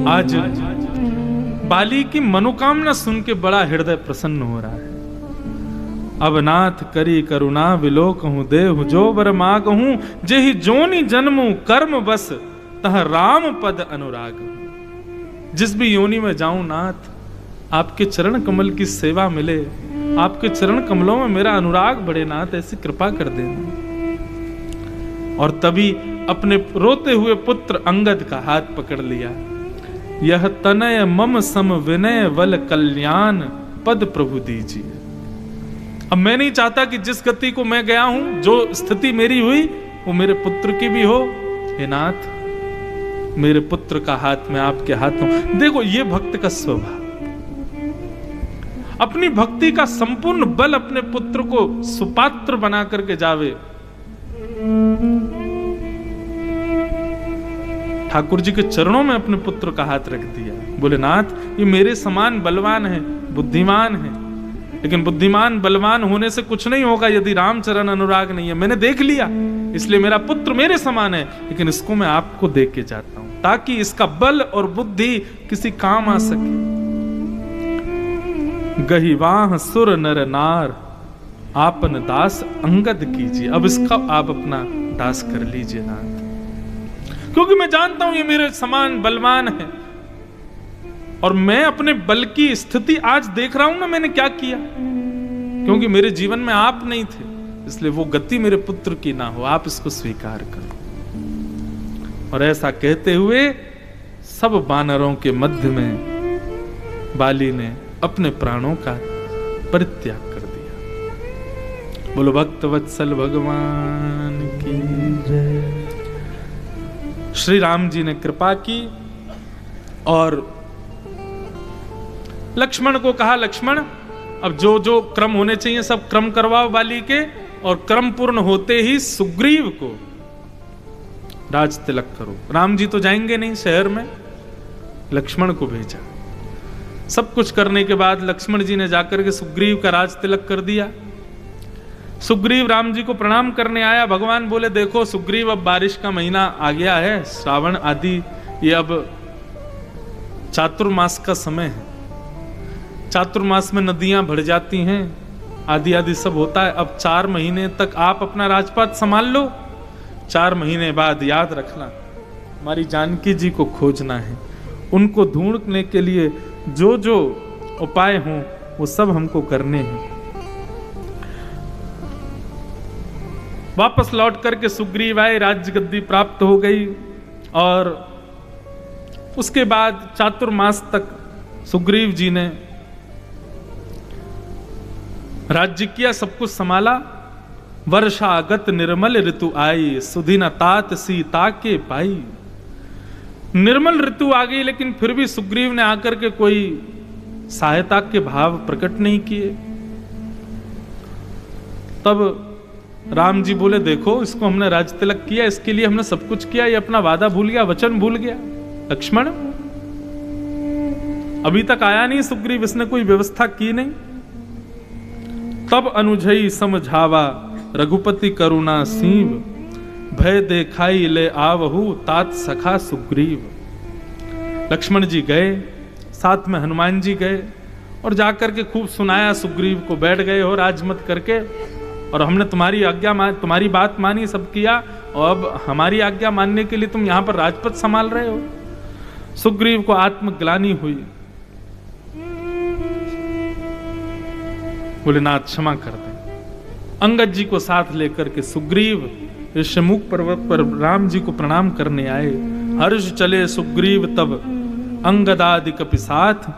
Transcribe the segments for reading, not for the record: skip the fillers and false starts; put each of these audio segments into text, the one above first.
आज बाली की मनोकामना सुन के बड़ा हृदय प्रसन्न हो रहा है। अब नाथ करी करुणा विलोकहूं देहु जो बर मागहूं जेहि जोनि जन्मू कर्म बस तह राम पद अनुराग। जिस भी योनि में जाऊं नाथ, आपके चरण कमल की सेवा मिले, आपके चरण कमलों में मेरा अनुराग बढ़े नाथ, ऐसी कृपा कर देना। और तभी अपने रोते हुए पुत्र अंगद का हाथ पकड़ लिया। यह तनय मम सम विनय वल कल्याण पद प्रभु दीजिए। अब मैं नहीं चाहता कि जिस गति को मैं गया हूं, जो स्थिति मेरी हुई, वो मेरे पुत्र की भी हो। हे नाथ, मेरे पुत्र का हाथ में आपके हाथों। देखो ये भक्त का स्वभाव, अपनी भक्ति का संपूर्ण बल अपने पुत्र को सुपात्र बना करके जावे। ठाकुर जी के चरणों में अपने पुत्र का हाथ रख दिया। बोले नाथ, ये मेरे समान बलवान है, बुद्धिमान है, लेकिन बुद्धिमान बलवान होने से कुछ नहीं होगा यदि रामचरण अनुराग नहीं है। मैंने देख लिया, इसलिए मेरा पुत्र मेरे समान है, लेकिन इसको मैं आपको दे के जाता हूं ताकि इसका बल और बुद्धि किसी काम आ सके। गहिवाह सुर नर नार आपन दास अंगद कीजिए। अब इसका आप अपना दास कर लीजिए नाथ, क्योंकि मैं जानता हूं ये मेरे समान बलवान है, और मैं अपने बल की स्थिति आज देख रहा हूं ना, मैंने क्या किया। क्योंकि मेरे जीवन में आप नहीं थे, इसलिए वो गति मेरे पुत्र की ना हो, आप इसको स्वीकार करो। और ऐसा कहते हुए सब वानरों के मध्य में बाली ने अपने प्राणों का परित्याग कर दिया। बोलो भक्त वत्सल भगवान की जय। श्री राम जी ने कृपा की और लक्ष्मण को कहा, लक्ष्मण अब जो जो क्रम होने चाहिए सब क्रम करवाओ बाली के, और क्रम पूर्ण होते ही सुग्रीव को राज तिलक करो। राम जी तो जाएंगे नहीं शहर में, लक्ष्मण को भेजा। सब कुछ करने के बाद लक्ष्मण जी ने जाकर के सुग्रीव का राज तिलक कर दिया। सुग्रीव राम जी को प्रणाम करने आया। भगवान बोले, देखो सुग्रीव, अब बारिश का महीना आ गया है, श्रावण आदि, ये अब चातुर्मास का समय है। चातुर्मास में नदियां भर जाती हैं, आदि आदि सब होता है। अब 4 महीने तक आप अपना राजपाट संभाल लो, 4 महीने बाद याद रखना हमारी जानकी जी को खोजना है। उनको ढूंढने के लिए जो जो उपाय हों वो सब हमको करने हैं। वापस लौट करके सुग्रीव आए, राज्य गद्दी प्राप्त हो गई, और उसके बाद चातुर्मास तक सुग्रीव जी ने राज्य किया, सब कुछ संभाला। वर्षागत निर्मल ऋतु आई, सुधीन तात सीता के पाई। निर्मल ऋतु आ गई, लेकिन फिर भी सुग्रीव ने आकर के कोई सहायता के भाव प्रकट नहीं किए। तब राम जी बोले, देखो इसको हमने राज तिलक किया, इसके लिए हमने सब कुछ किया, ये अपना वादा भूल गया, वचन भूल गया। लक्ष्मण अभी तक आया नहीं सुग्रीव, इसने कोई व्यवस्था की नहीं। तब अनुजई समझावा रघुपति करुणा सीव, भय देखाई ले आवहु तात सखा सुग्रीव। लक्ष्मण जी गए, साथ में हनुमान जी गए, और जाकर के खूब सुनाया सुग्रीव को। बैठ गए हो राजमत करके, और हमने तुम्हारी आज्ञा तुम्हारी बात मानी, सब किया, और अब हमारी आज्ञा मानने के लिए तुम यहां पर राजपद संभाल रहे हो। सुग्रीव को आत्मग्लानि हुई। बोले, नाथ क्षमा कर दें। अंगद जी को साथ लेकर के सुग्रीव ऋषमुख पर्वत पर राम जी को प्रणाम करने आए। हर्ष चले सुग्रीव तब अंगदादि कपि साथ,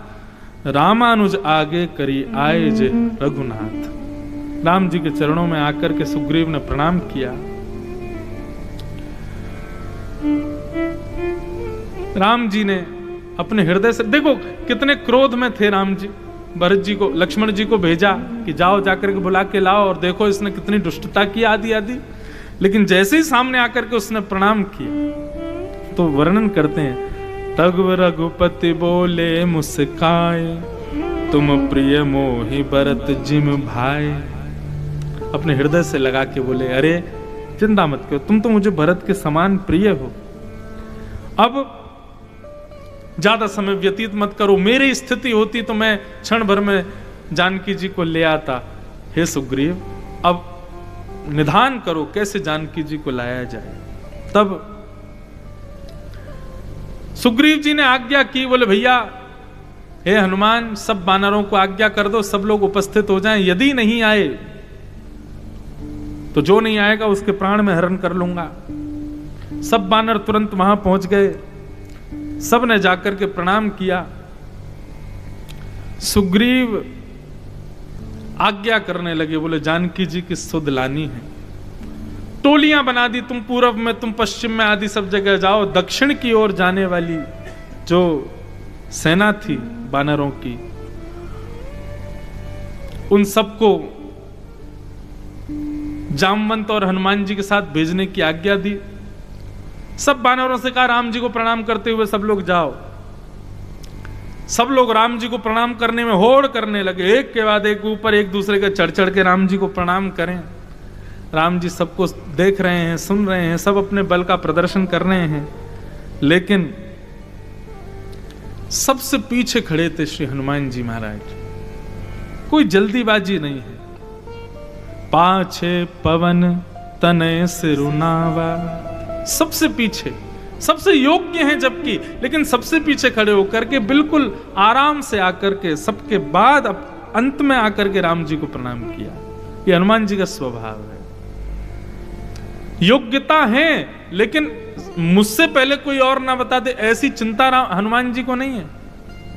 रामानुज आगे करी आए जे रघुनाथ। राम जी के चरणों में आकर के सुग्रीव ने प्रणाम किया। राम जी ने अपने हृदय से, देखो कितने क्रोध में थे राम जी, भरत जी को, लक्ष्मण जी को भेजा कि जाओ जाकर के बुला के लाओ, और देखो इसने कितनी दुष्टता की आदि आदि। लेकिन जैसे ही सामने आकर के उसने प्रणाम किया तो वर्णन करते हैं, तब रघुपति बोले मुस्काए, तुम प्रिय मोहि भरत जिम भाई। अपने हृदय से लगा के बोले, अरे चिंता मत करो, तुम तो मुझे भरत के समान प्रिय हो। अब ज्यादा समय व्यतीत मत करो, मेरी स्थिति होती तो मैं क्षण भर में जानकी जी को ले आता। हे सुग्रीव, अब निधान करो कैसे जानकी जी को लाया जाए। तब सुग्रीव जी ने आज्ञा की, बोले भैया हे हनुमान, सब वानरों को आज्ञा कर दो, सब लोग उपस्थित हो जाएं। यदि नहीं आए तो जो नहीं आएगा उसके प्राण में हरण कर लूंगा। सब वानर तुरंत वहां पहुंच गए, सब ने जाकर के प्रणाम किया। सुग्रीव आज्ञा करने लगे, बोले जानकी जी की सुध लानी है। टोलियां बना दी, तुम पूर्व में, तुम पश्चिम में, आदि सब जगह जाओ। दक्षिण की ओर जाने वाली जो सेना थी वानरों की, उन सबको जामवंत और हनुमान जी के साथ भेजने की आज्ञा दी। सब वानरों से कहा राम जी को प्रणाम करते हुए सब लोग जाओ। सब लोग राम जी को प्रणाम करने में होड़ करने लगे, एक के बाद एक ऊपर एक दूसरे के चढ़ चढ़ के राम जी को प्रणाम करें। राम जी सबको देख रहे हैं, सुन रहे हैं, सब अपने बल का प्रदर्शन कर रहे हैं, लेकिन सबसे पीछे खड़े थे श्री हनुमान जी महाराज। कोई जल्दीबाजी नहीं है। पाछे पवन तनय सिरुनावा, सबसे पीछे, सबसे योग्य हैं जबकि, लेकिन सबसे पीछे खड़े होकर के बिल्कुल आराम से आकर के सबके बाद अब अंत में आकर के राम जी को प्रणाम किया। ये हनुमान जी का स्वभाव है। योग्यता है, लेकिन मुझसे पहले कोई और ना बता दे ऐसी चिंता हनुमान जी को नहीं है।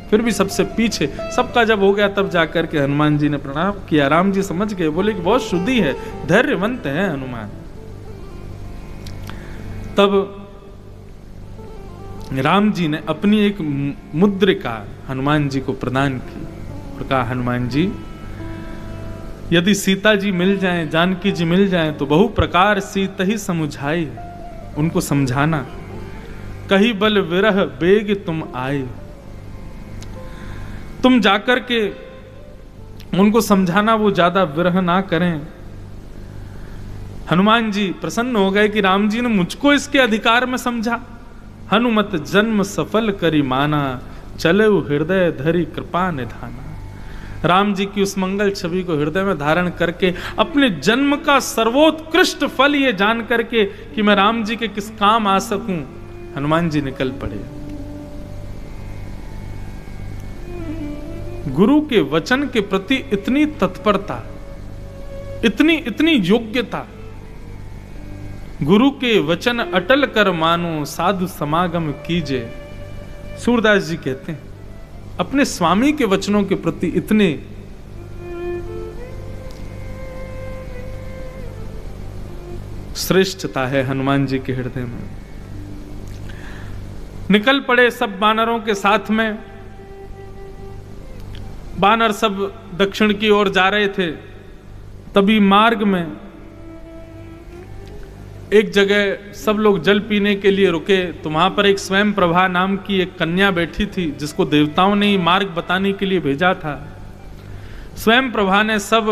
फिर भी सबसे पीछे, सबका जब हो गया तब जाकर के हनुमान जी ने प्रणाम किया। राम जी समझ गए, बोले कि बहुत शुद्धि है, धैर्यवंत है हनुमान। तब राम जी ने अपनी एक मुद्रिका हनुमान जी को प्रदान की और कहा, हनुमान जी यदि सीता जी मिल जाएं, जानकी जी मिल जाएं, तो बहु प्रकार सीता ही समुझाई, उनको समझाना। कही बल विरह बेग तुम आए, तुम जाकर के उनको समझाना वो ज्यादा विरह ना करें। हनुमान जी प्रसन्न हो गए कि राम जी ने मुझको इसके अधिकार में समझा। हनुमत जन्म सफल करी माना, चले हृदय धरी कृपा निधाना। राम जी की उस मंगल छवि को हृदय में धारण करके अपने जन्म का सर्वोत्कृष्ट फल ये जान करके कि मैं राम जी के किस काम आ सकूं, हनुमान जी निकल पड़े। गुरु के वचन के प्रति इतनी तत्परता, इतनी योग्यता। गुरु के वचन अटल कर मानो, साधु समागम कीजे। सूरदास जी कहते हैं अपने स्वामी के वचनों के प्रति इतने श्रेष्ठता है हनुमान जी के हृदय में। निकल पड़े सब वानरों के साथ में। वानर सब दक्षिण की ओर जा रहे थे। तभी मार्ग में एक जगह सब लोग जल पीने के लिए रुके, तो वहां पर एक स्वयं प्रभा नाम की एक कन्या बैठी थी, जिसको देवताओं ने मार्ग बताने के लिए भेजा था। स्वयं प्रभा ने सब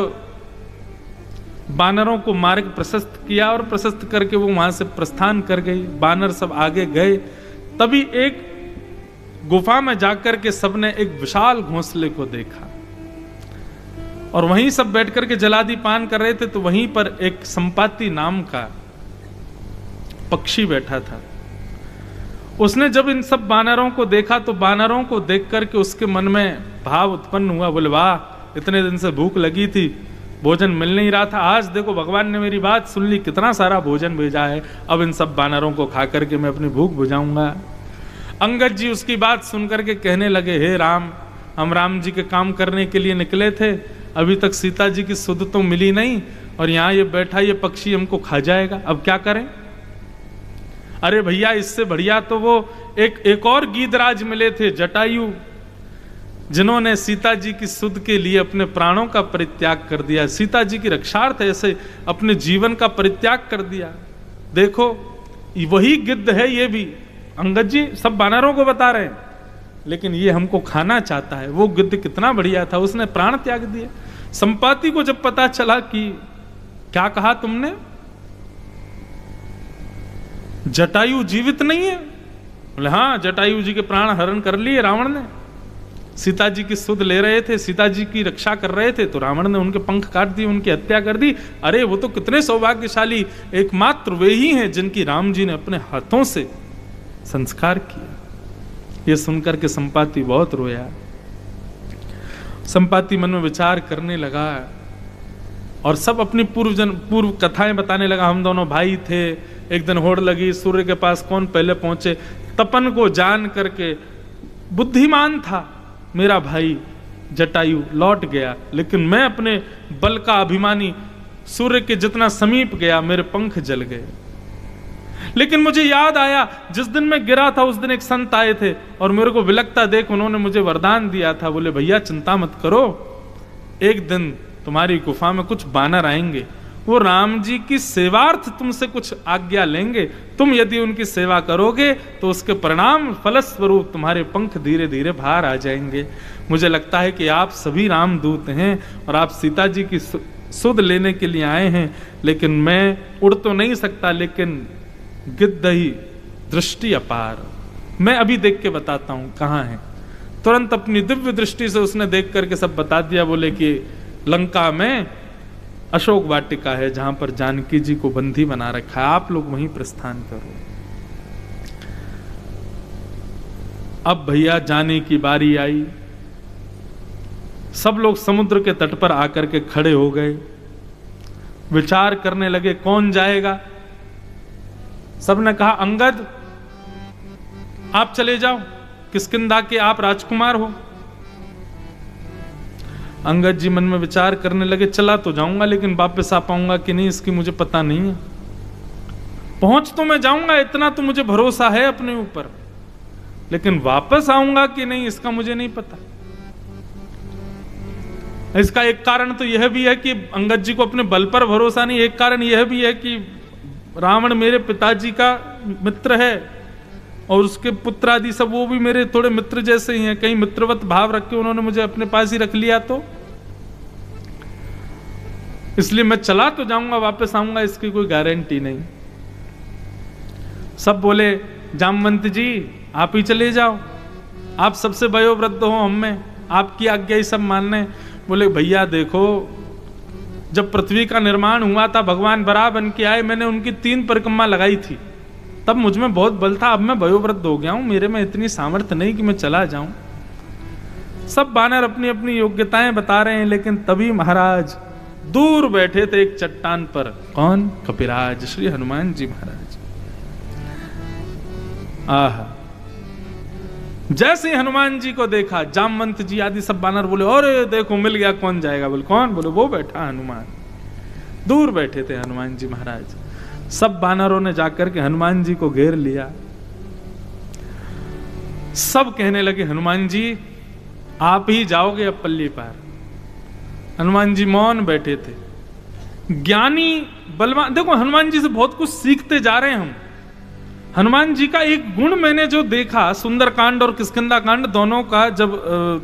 वानरों को मार्ग प्रशस्त किया और प्रशस्त करके वो वहां से प्रस्थान कर गई। वानर सब आगे गए। तभी एक गुफा में जाकर के सबने एक विशाल घोंसले को देखा और वहीं सब बैठकर के जलादि पान कर रहे थे। तो वहीं पर एक संपाति नाम का पक्षी बैठा था। उसने जब इन सब वानरों को देखा तो वानरों को देख करके उसके मन में भाव उत्पन्न हुआ, बोले वाह, इतने दिन से भूख लगी थी, भोजन मिल नहीं रहा था, आज देखो भगवान ने मेरी बात सुन ली, कितना सारा भोजन भेजा है, अब इन सब वानरों को खा करके मैं अपनी भूख बुझाऊंगा। अंगद जी उसकी बात सुन करके कहने लगे, हे राम, हम राम जी के काम करने के लिए निकले थे, अभी तक सीता जी की सुध तो मिली नहीं और यहाँ ये बैठा ये पक्षी हमको खा जाएगा, अब क्या करें। अरे भैया, इससे बढ़िया तो वो एक और गीधराज मिले थे, जटायु, जिन्होंने सीता जी की सुध के लिए अपने प्राणों का परित्याग कर दिया, सीता जी की रक्षार्थ ऐसे अपने जीवन का परित्याग कर दिया। देखो वही गिद्ध है ये भी। अंगद जी सब वानरों को बता रहे हैं, लेकिन ये हमको खाना चाहता है। वो गिद्ध कितना बढ़िया था, उसने प्राण त्याग दिए। संपाति को जब पता चला कि क्या कहा तुमने, जटायु जीवित नहीं है, बोले हाँ, जटायु जी के प्राण हरण कर लिए रावण ने। सीता जी की सुध ले रहे थे, सीता जी की रक्षा कर रहे थे, तो रावण ने उनके पंख काट दिए, उनकी हत्या कर दी। अरे वो तो कितने सौभाग्यशाली, एकमात्र वे ही हैं जिनकी राम जी ने अपने हाथों से संस्कार किया। ये सुनकर के संपाति बहुत रोया। संपाति मन में विचार करने लगा और सब अपनी पूर्व कथाएं बताने लगा। हम दोनों भाई थे, एक दिन होड़ लगी, सूर्य के पास कौन पहले पहुंचे। तपन को जान करके बुद्धिमान था मेरा भाई जटायु, लौट गया, लेकिन मैं अपने बल का अभिमानी, सूर्य के जितना समीप गया मेरे पंख जल गए। लेकिन मुझे याद आया, जिस दिन मैं गिरा था उस दिन एक संत आए थे और मेरे को विलकता देख उन्होंने मुझे वरदान दिया था। बोले भैया चिंता मत करो, एक दिन तुम्हारी गुफा में कुछ बानर आएंगे, वो राम जी की सेवार्थ तुमसे कुछ आज्ञा लेंगे। तुम यदि उनकी सेवा करोगे तो उसके परिणाम फलस्वरूप तुम्हारे पंख धीरे धीरे बाहर आ जाएंगे। मुझे लगता है कि आप सभी रामदूत हैं और आप सीता जी की सुध लेने के लिए आए हैं, लेकिन मैं उड़ तो नहीं सकता, लेकिन गिद्धहि दृष्टि अपार, मैं अभी देख के बताता हूं कहां है। तुरंत अपनी दिव्य दृष्टि से उसने देख करके सब बता दिया। बोले कि लंका में अशोक वाटिका है जहां पर जानकी जी को बंदी बना रखा है, आप लोग वहीं प्रस्थान करो। अब भैया जाने की बारी आई। सब लोग समुद्र के तट पर आकर के खड़े हो गए, विचार करने लगे कौन जाएगा। सबने कहा अंगद आप चले जाओ, किष्किंधा के आप राजकुमार हो। अंगद जी मन में विचार करने लगे, चला तो जाऊंगा लेकिन वापस आ पाऊंगा कि नहीं इसकी मुझे पता नहीं है। पहुंच तो मैं जाऊंगा, इतना तो मुझे भरोसा है अपने ऊपर, लेकिन वापस आऊंगा कि नहीं इसका मुझे नहीं पता। इसका एक कारण तो यह भी है कि अंगद जी को अपने बल पर भरोसा नहीं, एक कारण यह भी है कि रावण मेरे पिताजी का मित्र है और उसके पुत्र आदि सब वो भी मेरे थोड़े मित्र जैसे ही हैं। कहीं मित्रवत भाव रख के उन्होंने मुझे अपने पास ही रख लिया तो इसलिए मैं चला तो जाऊंगा, वापस आऊंगा इसकी कोई गारंटी नहीं। सब बोले जामवंत जी आप ही चले जाओ, आप सबसे वयोवृद्ध हो, हम में आपकी आज्ञा ही सब मानने। बोले भैया देखो, जब पृथ्वी का निर्माण हुआ था भगवान बराह बन के आए, मैंने उनकी 3 परिक्रमा लगाई थी, तब मुझ में बहुत बल था। अब मैं वयोवृद्ध हो गया हूं, मेरे में इतनी सामर्थ्य नहीं कि मैं चला जाऊं। सब बानर अपनी अपनी योग्यताएं बता रहे हैं, लेकिन तभी महाराज दूर बैठे थे एक चट्टान पर। कौन? कपिराज, श्री हनुमान जी महाराज। आहा, जैसे ही हनुमान जी को देखा, जामवंत जी आदि सब बानर बोले अरे देखो मिल गया, कौन जाएगा? बोले कौन? बोले वो बैठा हनुमान। दूर बैठे थे हनुमान जी महाराज। सब बानरों ने जाकर के हनुमान जी को घेर लिया। सब कहने लगे हनुमान जी आप ही जाओगे अब पल्ली पार। हनुमान जी मौन बैठे थे। ज्ञानी बलवान, देखो हनुमान जी से बहुत कुछ सीखते जा रहे हैं हम। हनुमान जी का एक गुण मैंने जो देखा, सुंदरकांड और किष्किंधा कांड दोनों का जब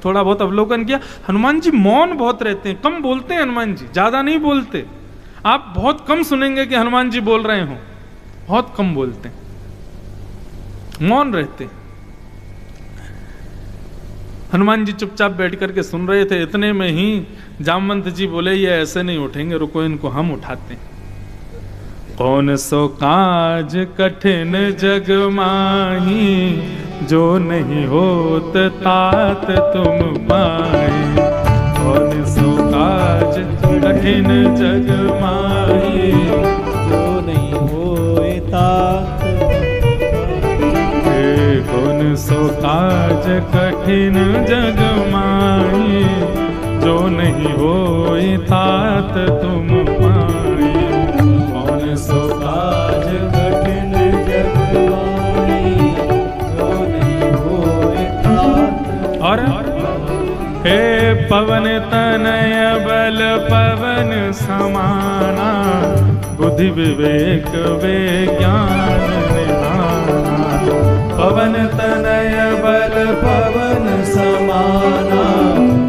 थोड़ा बहुत अवलोकन किया, हनुमान जी मौन बहुत रहते हैं, कम बोलते हैं हनुमान जी, ज्यादा नहीं बोलते। आप बहुत कम सुनेंगे कि हनुमान जी बोल रहे हो, बहुत कम बोलते हैं, मौन रहते हैं। हनुमान जी चुपचाप बैठ करके सुन रहे थे। इतने में ही जामवंत जी बोले ये ऐसे नहीं उठेंगे, रुको इनको हम उठाते हैं। कौन सो काज कठिन जग माही, जो नहीं होत तात तुम पाए। कौन सो काज कठिन जग माही, जो नहीं होए तात। कौन सो काज कठिन जग माही, जो नहीं होए तात तुम पाए। कौन सो काज कठिन जग माही, जो नहीं होए तात। और हे पवन तनय बल पवन समाना, बुद्धि विवेक विज्ञान निधाना। पवन तनय बल पवन समाना,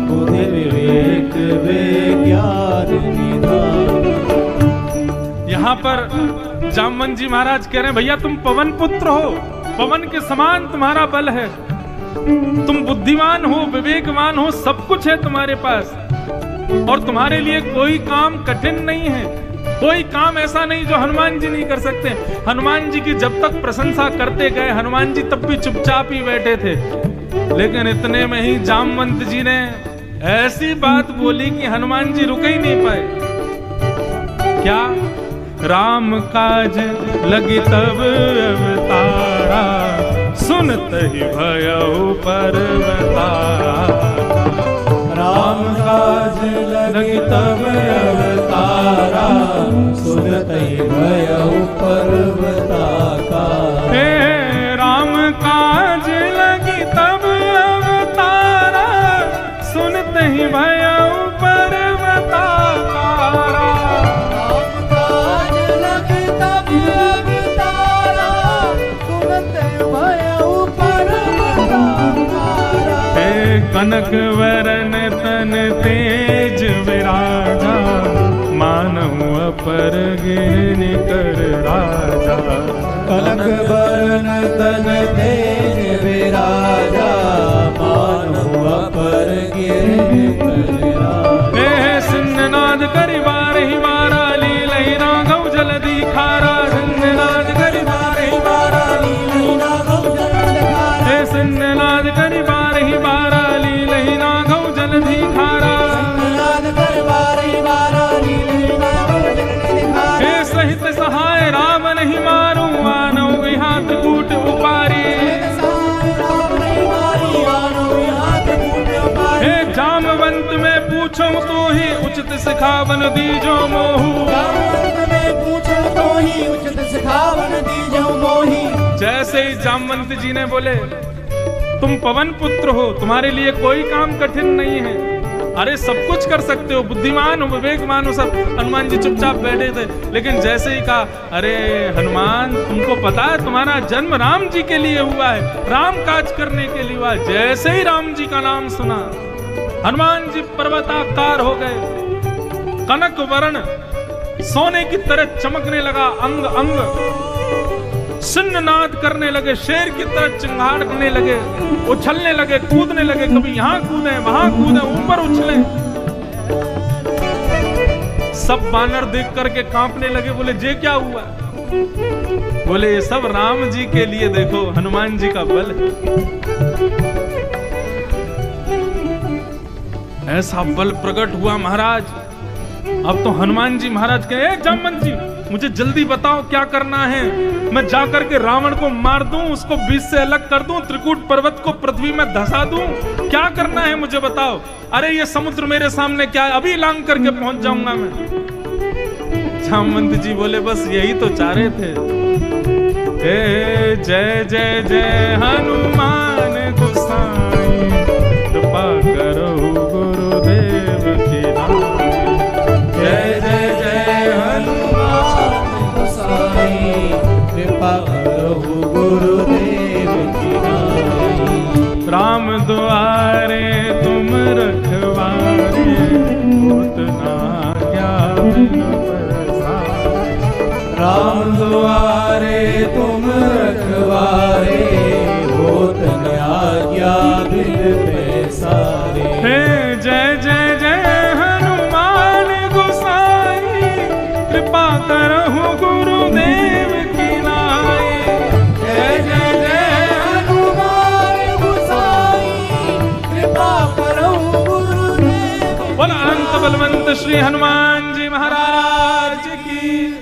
बुद्धि विवेक विज्ञान निधाना। यहां पर जामवंत जी महाराज कह रहे हैं भैया तुम पवन पुत्र हो, पवन के समान तुम्हारा बल है, तुम बुद्धिमान हो, विवेकवान हो, सब कुछ है तुम्हारे पास, और तुम्हारे लिए कोई काम कठिन नहीं है, कोई काम ऐसा नहीं जो हनुमान जी नहीं कर सकते। हनुमान जी की जब तक प्रशंसा करते गए, हनुमान जी तब भी चुपचाप ही बैठे थे, लेकिन इतने में ही जामवंत जी ने ऐसी बात बोली कि हनुमान जी रुक ही नहीं पाए। क्या? राम काज लगी तब अवतारा, सुनत ही भयउ पर्वतारा। राम काज लगी तब अवतारा, सुनत ही भयउ पर्वताका। हे राम काज लगी तब अवतारा, सुनत ही भयउ पर्वताका। राम काज लगी तब अवतारा, सुनत ही भयउ पर्वताका। हे कनक वरन तन तेज विराजा, मानहु अपर गिन कर राजा। कनक वरन तन तेज विराजा, मानहु अपर गिन कर राजा। हे सिंहनाद करि बारहि बारा, लीलहि राघव जलधि खारा। सिंहनाद करि बारहि बारा, लीलहि राघव जलधि खारा। हे सिंहनाद करि बारहि बारा, लीलहि राघव जलधि खारा। सिंहनाद करि बारहि बारा, लीलहि राघव जलधि खारा। हे सहित सहाय राम नहीं मारू, आनौ हाथ कूट उपारी। हे जामवंत में पूछो तो ही, उचित सिखावन दीजो मोहू। जैसे ही जामवंत जी ने बोले, तुम पवन पुत्र हो, तुम्हारे लिए कोई काम कठिन नहीं है, अरे सब कुछ कर सकते हो, बुद्धिमान हो, विवेकमान हो, सब। हनुमान जी चुपचाप बैठे थे, लेकिन जैसे ही कहा, अरे हनुमान तुमको पता है तुम्हारा जन्म राम जी के लिए हुआ है, राम काज करने के लिए हुआ है। जैसे ही राम जी का नाम सुना, हनुमान जी पर्वताकार हो गए, कनक वर्ण सोने की तरह चमकने लगा अंग अंग, सिंहनाद करने लगे, शेर की तरह चिंगाड़ने लगे, उछलने लगे, कूदने लगे, कभी यहां कूदे वहां कूदे, ऊपर उछले। सब बानर देख करके कांपने लगे, बोले ये क्या हुआ? बोले ये सब राम जी के लिए, देखो हनुमान जी का बल है। ऐसा बल प्रकट हुआ महाराज। अब तो हनुमान जी महाराज कहे, जामवंत जी मुझे जल्दी बताओ क्या करना है, मैं जाकर के रावण को मार दूं, उसको बीच से अलग कर दूं, त्रिकूट पर्वत को पृथ्वी में धसा दूं, क्या करना है मुझे बताओ। अरे ये समुद्र मेरे सामने क्या है, अभी लांग करके पहुंच जाऊंगा मैं। जामवंत जी बोले बस यही तो चाह रहे थे। जय जय जय हनुमान गोसाई, कृपा करो गुरुदेव की नाई। जय जय जय हनुमान गोसाई, कृपा करो गुरुदेव की नाई। राम द्वारे तुम रखवारे, होत ना क्या बिन पैसारे। राम द्वारे तुम रखवारे, होत न आज्ञा बिन पैसारे। हे जय जय जय हनुमान गोसाई, कृपा करहु गुरुदेव की नाई। जय जय जय हनुमान गोसाई, कृपा करहु गुरुदेव। बोल अनंत बलवंत श्री हनुमान जी महाराज की।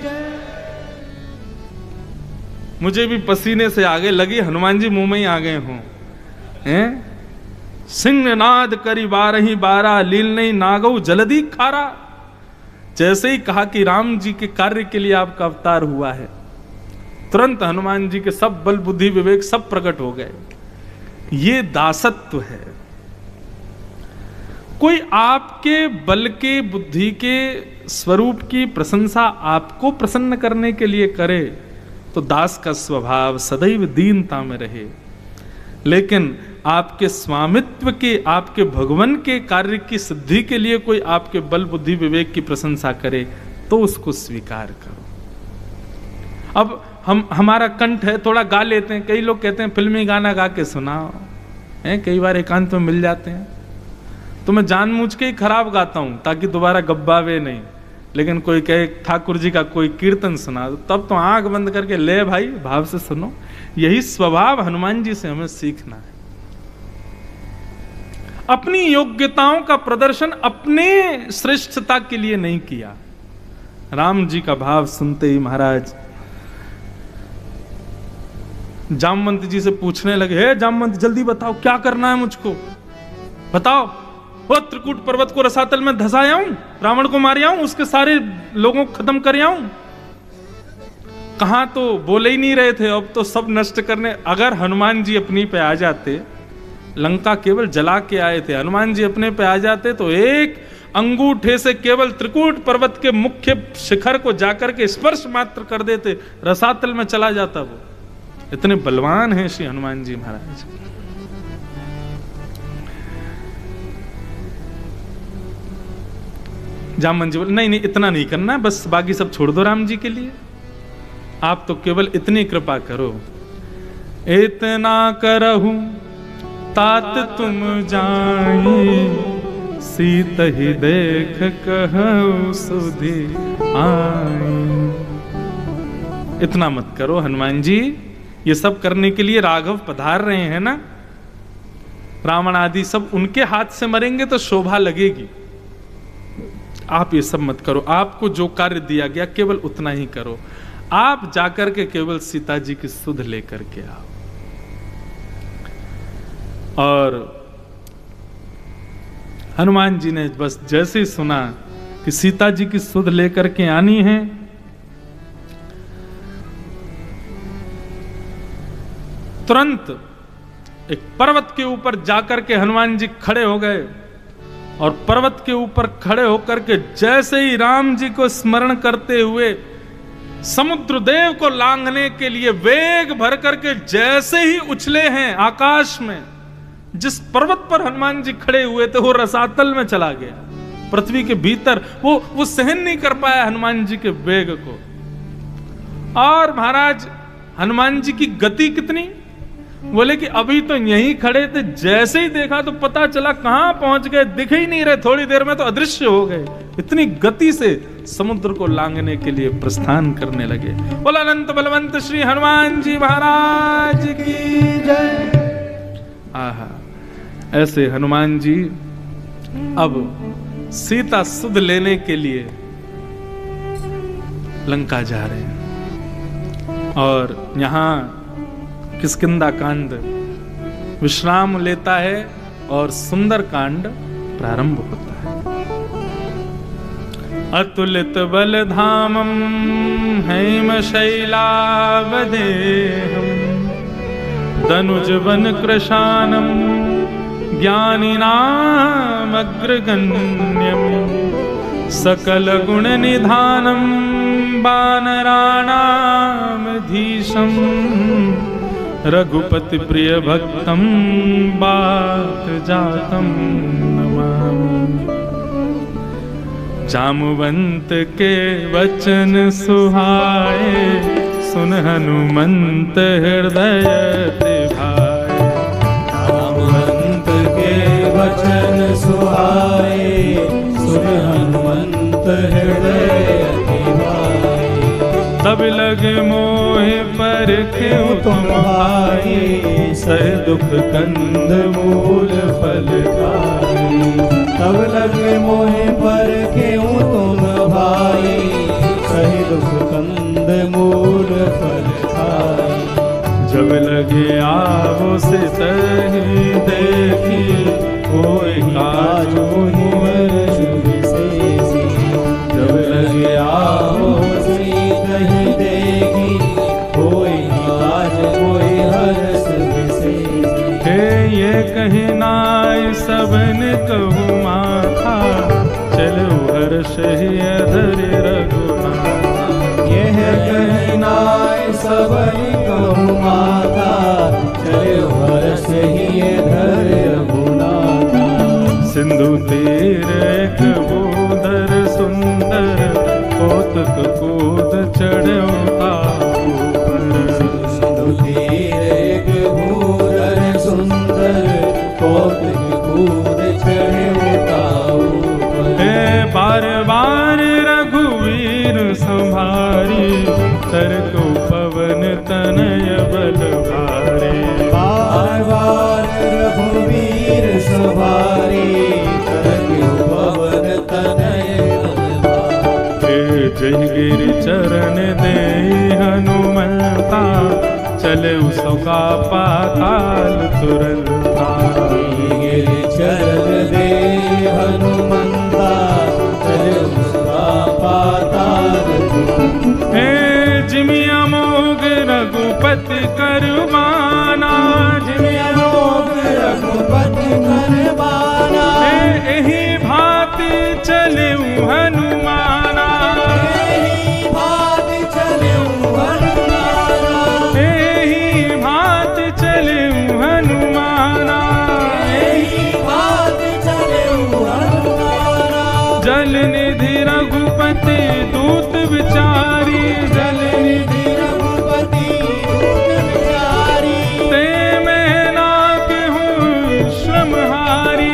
मुझे भी पसीने से आगे लगी, हनुमान जी मुंह में ही आ गए हों। हैं? सिंहनाद करि बारहि बारा, लीलहि नागौ जलधि खारा। जैसे ही कहा कि राम जी के कार्य के लिए आपका अवतार हुआ है, तुरंत हनुमान जी के सब बल बुद्धि विवेक सब प्रकट हो गए। ये दासत्व है। कोई आपके बल के बुद्धि के स्वरूप की प्रशंसा आपको प्रसन्न करने के लिए करे तो दास का स्वभाव सदैव दीनता में रहे, लेकिन आपके स्वामित्व के, आपके भगवान के कार्य की सिद्धि के लिए कोई आपके बल बुद्धि विवेक की प्रशंसा करे तो उसको स्वीकार करो। अब हमारा कंठ है, थोड़ा गा लेते हैं। कई लोग कहते हैं फिल्मी गाना गा के सुनाओ, हैं कई बार एकांत में मिल जाते हैं, तो मैं जानबूझ के ही खराब गाता हूं ताकि दोबारा गब्बावे नहीं। लेकिन कोई कहे ठाकुर जी का कोई कीर्तन सुना दो, तब तो आंख बंद करके ले भाई भाव से सुनो। यही स्वभाव हनुमान जी से हमें सीखना है। अपनी योग्यताओं का प्रदर्शन अपने श्रेष्ठता के लिए नहीं किया। राम जी का भाव सुनते ही महाराज जामवंत जी से पूछने लगे, हे जामवंत जल्दी बताओ क्या करना है मुझको, बताओ। वो त्रिकूट पर्वत को रसातल में धसाया हूं, रावण को मार आऊं, उसके सारे लोगों को खत्म कर आऊं। कहां तो बोले ही नहीं रहे थे, अब तो सब नष्ट करने। अगर हनुमान जी अपनी पे आ जाते, लंका केवल जला के आए थे, हनुमान जी अपने पे आ जाते तो एक अंगूठे से केवल त्रिकूट पर्वत के मुख्य शिखर को जाकर के स्पर्श मात्र कर देते, रसातल में चला जाता। वो इतने बलवान हैं श्री हनुमान जी महाराज। जामवंत जी बोले नहीं इतना नहीं करना, बस बाकी सब छोड़ दो राम जी के लिए, आप तो केवल इतनी कृपा करो। इतना करहु तात तुम जाई, सीत ही देख कहु सुधि आई। इतना मत करो हनुमान जी, ये सब करने के लिए राघव पधार रहे हैं ना, रावण आदि सब उनके हाथ से मरेंगे तो शोभा लगेगी। आप ये सब मत करो, आपको जो कार्य दिया गया केवल उतना ही करो। आप जाकर के केवल सीता जी की सुध लेकर के आओ। और हनुमान जी ने बस जैसे ही सुना कि सीता जी की सुध लेकर के आनी है, तुरंत एक पर्वत के ऊपर जाकर के हनुमान जी खड़े हो गए। और पर्वत के ऊपर खड़े होकर के जैसे ही राम जी को स्मरण करते हुए समुद्र देव को लांघने के लिए वेग भर करके जैसे ही उछले हैं आकाश में, जिस पर्वत पर हनुमान जी खड़े हुए थे वो रसातल में चला गया, पृथ्वी के भीतर। वो सहन नहीं कर पाया हनुमान जी के वेग को। और महाराज हनुमान जी की गति कितनी, बोले कि अभी तो यहीं खड़े थे, जैसे ही देखा तो पता चला कहां पहुंच गए, दिख ही नहीं रहे, थोड़ी देर में तो अदृश्य हो गए। इतनी गति से समुद्र को लांघने के लिए प्रस्थान करने लगे। बोला अनंत बलवंत श्री हनुमान जी महाराज की जय। आहा, ऐसे हनुमान जी अब सीता सुध लेने के लिए लंका जा रहे हैं। और यहां किष्किंधा कांड विश्राम लेता है और सुंदर कांड प्रारंभ होता है। अतुलित बल धामम हेम शैलावदेहम, दनुज वन कृशानम ज्ञानिनाम अग्रगण्यम, सकल गुण निधानम वानराणाम धीशम, रघुपति प्रिय भक्तम बात जातम नमामि। जामवंत के वचन सुहाए, सुन हनुमंत हृदय भाए। जामवंत के वचन सुहाए, सुन हनुमंत हृदय भाए। तब लगे मोह पर क्यों तुम भाई, सह दुख कंद मूल फल खाई। तब लगे मोह पर क्यों तुम भाई, सह दुख कंद मूल फल खाई। जब लगे आवो से तही देखी, कोई काज जब लगे आवो नहीं देखी, कोई काज कोई हर्ष विशेष। हे ये कही नाय सबन कहूँ माथा, चलो हर्ष ही धरि रघुनाथ। यह कही नाय सबन कहूँ माथा, चलो हर्ष ही धरि रघुनाथ। सिंधु तीर एक भूधर सुंदर, कौतुक कूद चढ़ो ताऊ। कूद चढ़े उताऊ हे बार बार रघुवीर संभारी, तरको पवन तनय बल भारे। बार बार रघुवीर सवारी, तरको पवन तनय बल भारे। जय गिर चरण दे हनुमंता, चले उसका पाताल तुरंता। गिर चरण दे हनुमंता, चले उसका पाताल तुरंता। हे जिमिया मोग रघुपति करबाना, जिमिया मोग रघुपति करबाना। एहि भांति चले हनुमाना, एहि भांति चले हनुमाना। एहि भांति चले हनुमाना। एहि भांति चले हनुमाना। जल निधि रघुपति दूत विचारी, जल निधि रघुपति दूत विचारी। ते मैं नाक हूँ श्रमहारी।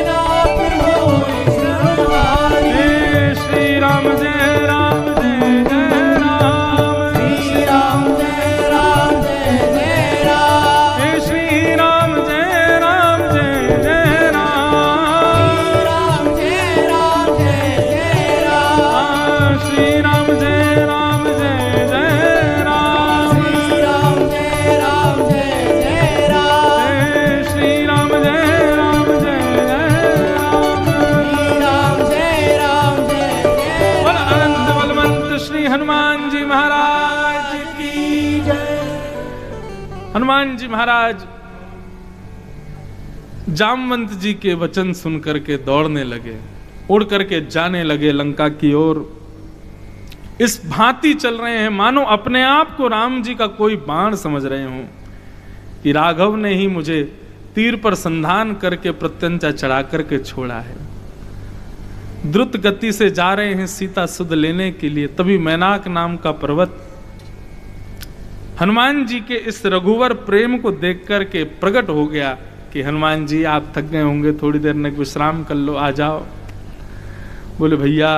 नाथ होय श्रमहारी। हे श्री राम जय राम जय जय राम। श्री राम जय राम जय जय राम। हे श्री राम जय राम जय जय राम। राम जय राम जय जय राम। श्री राम जय राम जय जय राम। श्री राम जय राम जय जय राम। हे श्री राम जय राम जय जय राम। श्री राम जय राम जय जय बोल अनंत बलवंत श्री हनुमान जी महाराज की जय। हनुमान जी महाराज जामवंत जी के वचन सुन करके दौड़ने लगे, उड़ करके जाने लगे लंका की ओर। इस भांति चल रहे हैं मानो अपने आप को राम जी का कोई बाण समझ रहे हों कि राघव ने ही मुझे तीर पर संधान करके प्रत्यंचा चढ़ा करके छोड़ा है। द्रुत गति से जा रहे हैं सीता सुध लेने के लिए, तभी मैनाक नाम का पर्वत हनुमान जी के इस रघुवर प्रेम को देख करके प्रकट हो गया कि हनुमान जी आप थक गए होंगे, थोड़ी देर में विश्राम कर लो, आ जाओ। बोले भैया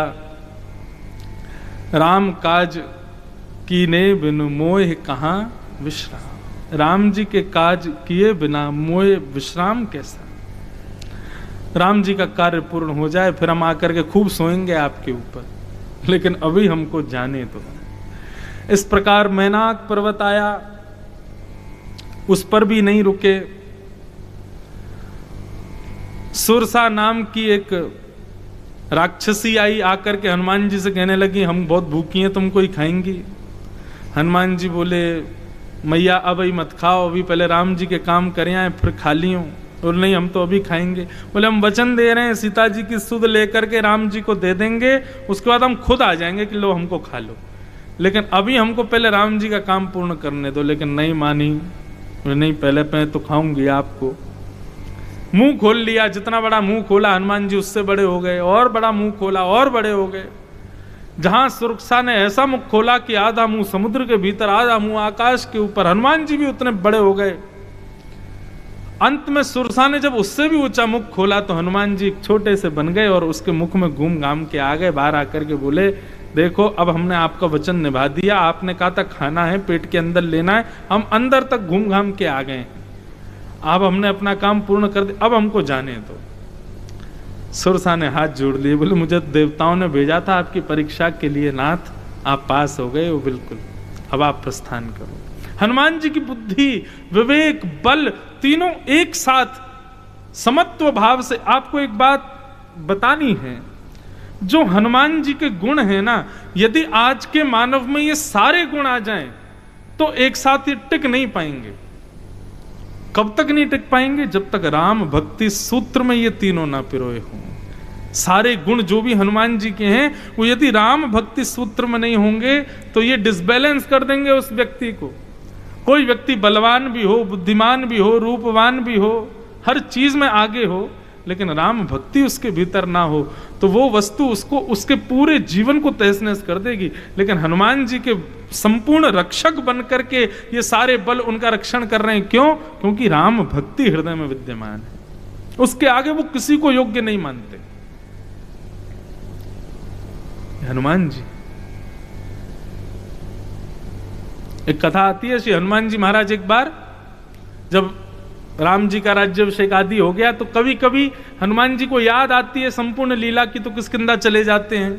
राम काज कीने बिनु मोह कहाँ विश्राम। राम जी के काज किए बिना मोह विश्राम कैसा। राम जी का कार्य पूर्ण हो जाए फिर हम आकर के खूब सोएंगे आपके ऊपर, लेकिन अभी हमको जाने दो। इस प्रकार मैनाक पर्वत आया, उस पर भी नहीं रुके। सुरसा नाम की एक राक्षसी आई, आकर के हनुमान जी से कहने लगी हम बहुत भूखी हैं, तुम कोई खाएंगी। हनुमान जी बोले मैया अब ही मत खाओ, अभी पहले राम जी के काम करें आए फिर खा लियो। और नहीं हम तो अभी खाएंगे। बोले हम वचन दे रहे हैं सीता जी की सुध लेकर के राम जी को दे देंगे, उसके बाद हम खुद आ जाएंगे कि लो हमको खा लो, लेकिन अभी हमको पहले राम जी का काम पूर्ण करने दो। लेकिन नहीं मानी, नहीं पहले तो खाऊंगी आपको। मुंह खोल लिया, जितना बड़ा मुंह खोला हनुमान जी उससे बड़े हो गए, और बड़ा मुंह खोला और बड़े हो गए। जहां सुरक्षा ने ऐसा मुख खोला कि आधा मुंह समुद्र के भीतर, आधा मुंह आकाश के ऊपर, हनुमान जी भी उतने बड़े हो गए। अंत में सुरसा ने जब उससे भी ऊंचा मुख खोला तो हनुमान जी एक छोटे से बन गए और उसके मुख में घूम घाम के आ गए। बाहर आकर के बोले देखो अब हमने आपका वचन निभा दिया, आपने कहा था खाना है पेट के अंदर लेना है, हम अंदर तक घूम घाम के आ गए हैं, अब हमने अपना काम पूर्ण कर दिया, अब हमको जाने दो। सुरसा ने हाथ जोड़ लिए, बोले मुझे देवताओं ने भेजा था आपकी परीक्षा के लिए नाथ, आप पास हो गए हो बिल्कुल, अब आप प्रस्थान करो। हनुमान जी की बुद्धि, विवेक, बल तीनों एक साथ समत्व भाव से। आपको एक बात बतानी है, जो हनुमान जी के गुण है ना, यदि आज के मानव में ये सारे गुण आ जाएं तो एक साथ ये टिक नहीं पाएंगे। कब तक नहीं टिक पाएंगे? जब तक राम भक्ति सूत्र में ये तीनों ना पिरोए हों। सारे गुण जो भी हनुमान जी के हैं वो यदि राम भक्ति सूत्र में नहीं होंगे तो ये डिसबैलेंस कर देंगे उस व्यक्ति को। कोई व्यक्ति बलवान भी हो, बुद्धिमान भी हो, रूपवान भी हो, हर चीज में आगे हो, लेकिन राम भक्ति उसके भीतर ना हो तो वो वस्तु उसको उसके पूरे जीवन को तहस नहस कर देगी। लेकिन हनुमान जी के संपूर्ण रक्षक बन करके ये सारे बल उनका रक्षण कर रहे हैं। क्यों? क्योंकि राम भक्ति हृदय में विद्यमान है, उसके आगे वो किसी को योग्य नहीं मानते। हनुमान जी, एक कथा आती है, श्री हनुमान जी महाराज एक बार जब राम जी का राज्याभिषेक आदि हो गया तो कभी कभी हनुमान जी को याद आती है संपूर्ण लीला की, तो किष्किंधा चले जाते हैं,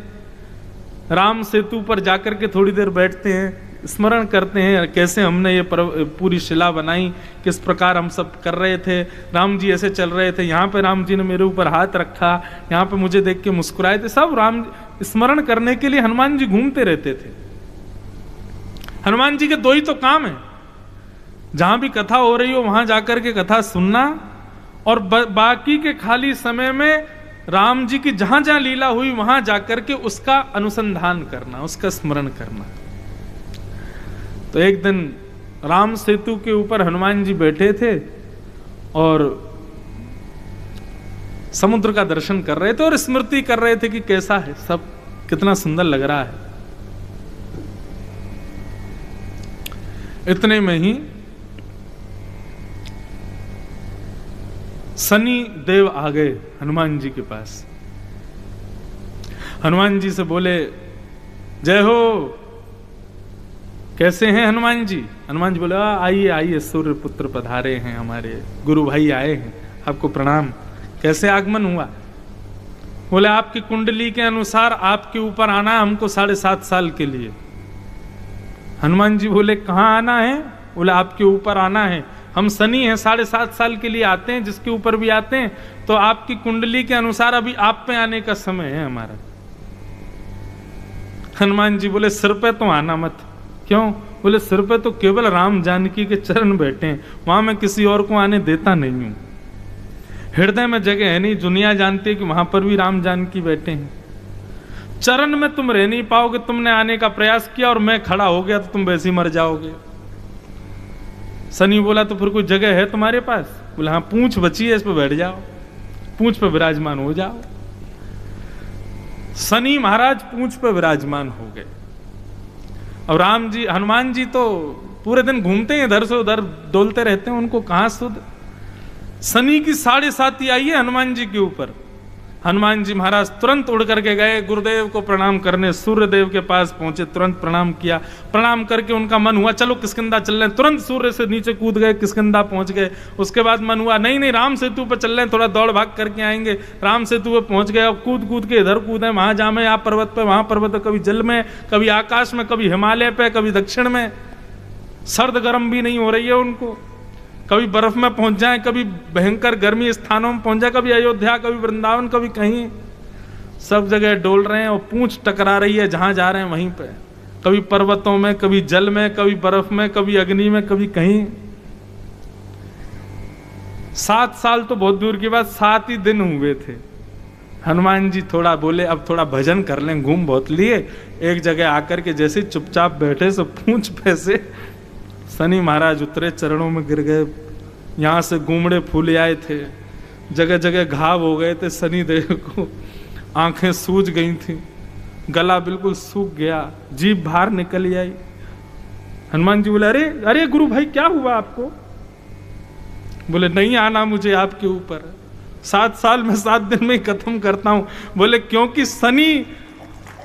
राम सेतु पर जाकर के थोड़ी देर बैठते हैं, स्मरण करते हैं कैसे हमने ये पूरी शिला बनाई, किस प्रकार हम सब कर रहे थे, राम जी ऐसे चल रहे थे, यहाँ पे राम जी ने मेरे ऊपर हाथ रखा, यहाँ पे मुझे देख के मुस्कुराए थे। सब राम स्मरण करने के लिए हनुमान जी घूमते रहते थे। हनुमान जी के दो ही तो काम है, जहां भी कथा हो रही हो वहां जाकर के कथा सुनना, और बाकी के खाली समय में राम जी की जहां जहां लीला हुई वहां जाकर के उसका अनुसंधान करना, उसका स्मरण करना। तो एक दिन राम सेतु के ऊपर हनुमान जी बैठे थे और समुद्र का दर्शन कर रहे थे और स्मृति कर रहे थे कि कैसा है सब, कितना सुंदर लग रहा है। इतने में ही शनि देव आ गए हनुमान जी के पास। हनुमान जी से बोले, जय हो, कैसे हैं हनुमान जी? हनुमान जी बोले, आइए आइए, सूर्य पुत्र पधारे हैं, हमारे गुरु भाई आए हैं, आपको प्रणाम। कैसे आगमन हुआ? बोले, आपकी कुंडली के अनुसार आपके ऊपर आना है हमको 7.5 साल के लिए। हनुमान जी बोले, कहाँ आना है? बोले, आपके ऊपर आना है, हम शनि हैं, 7.5 साल के लिए आते हैं, जिसके ऊपर भी आते हैं, तो आपकी कुंडली के अनुसार अभी आप पे आने का समय है हमारा। हनुमान जी बोले, सिर पे तो आना मत। क्यों? बोले, सिर पे तो केवल राम जानकी के चरण बैठे हैं, वहां मैं किसी और को आने देता नहीं हूं। हृदय में जगह है नहीं, दुनिया जानती है कि वहां पर भी राम जानकी बैठे हैं। चरण में तुम रह नहीं पाओगे, तुमने आने का प्रयास किया और मैं खड़ा हो गया तो तुम वैसे ही मर जाओगे। शनि बोला, तो फिर कोई जगह है तुम्हारे पास? बोला, हाँ, पूंछ बची है, इस पर बैठ जाओ, पूंछ पे विराजमान हो जाओ। शनि महाराज पूंछ पे विराजमान हो गए। और राम जी, हनुमान जी तो पूरे दिन घूमते हैं, इधर से उधर डोलते रहते हैं, उनको कहां सुध। शनि की 7.5 आई है हनुमान जी के ऊपर। हनुमान जी महाराज तुरंत उड़ करके गए, गुरुदेव को प्रणाम करने सूर्य देव के पास पहुंचे, तुरंत प्रणाम किया। प्रणाम करके उनका मन हुआ चलो किष्किंधा चल रहे हैं, तुरंत सूर्य से नीचे कूद गए, किष्किंधा पहुंच गए। उसके बाद मन हुआ नहीं नहीं, राम सेतु पर चल रहे हैं, थोड़ा दौड़ भाग करके आएंगे। राम सेतु पर पहुंच गए, अब कूद कूद के इधर कूदे, वहां जामे, आप पर्वत पे, वहां पर्वत पे, कभी जल में, कभी आकाश में, कभी हिमालय पे, कभी दक्षिण में। सर्द गर्म भी नहीं हो रही है उनको, कभी बर्फ में पहुंच जाए, कभी भयंकर गर्मी स्थानों में पहुंच जाए, कभी अयोध्या, कभी वृंदावन, कभी कहीं, सब जगह डोल रहे हैं और पूंछ टकरा रही है जहां जा रहे हैं वहीं पे। कभी पर्वतों में, कभी जल में, कभी बर्फ में, कभी अग्नि में, कभी कहीं। 7 साल तो बहुत दूर की बात, 7 ही दिन हुए थे। हनुमान जी थोड़ा बोले, अब थोड़ा भजन कर लें, घूम बहुत लिए। एक जगह आकर के जैसे चुपचाप बैठे, सो पूंछ पे से शनि महाराज उतरे, चरणों में गिर गए। यहां से गुमड़े फूले आए थे, जगह जगह घाव हो गए थे शनि देव को, आंखें सूज गई थी, गला बिल्कुल सूख गया, जीभ बाहर निकल आई। हनुमान जी बोले, अरे अरे गुरु भाई, क्या हुआ आपको? बोले, नहीं आना मुझे आपके ऊपर, 7 साल में 7 दिन में खत्म करता हूं। बोले, क्योंकि शनि,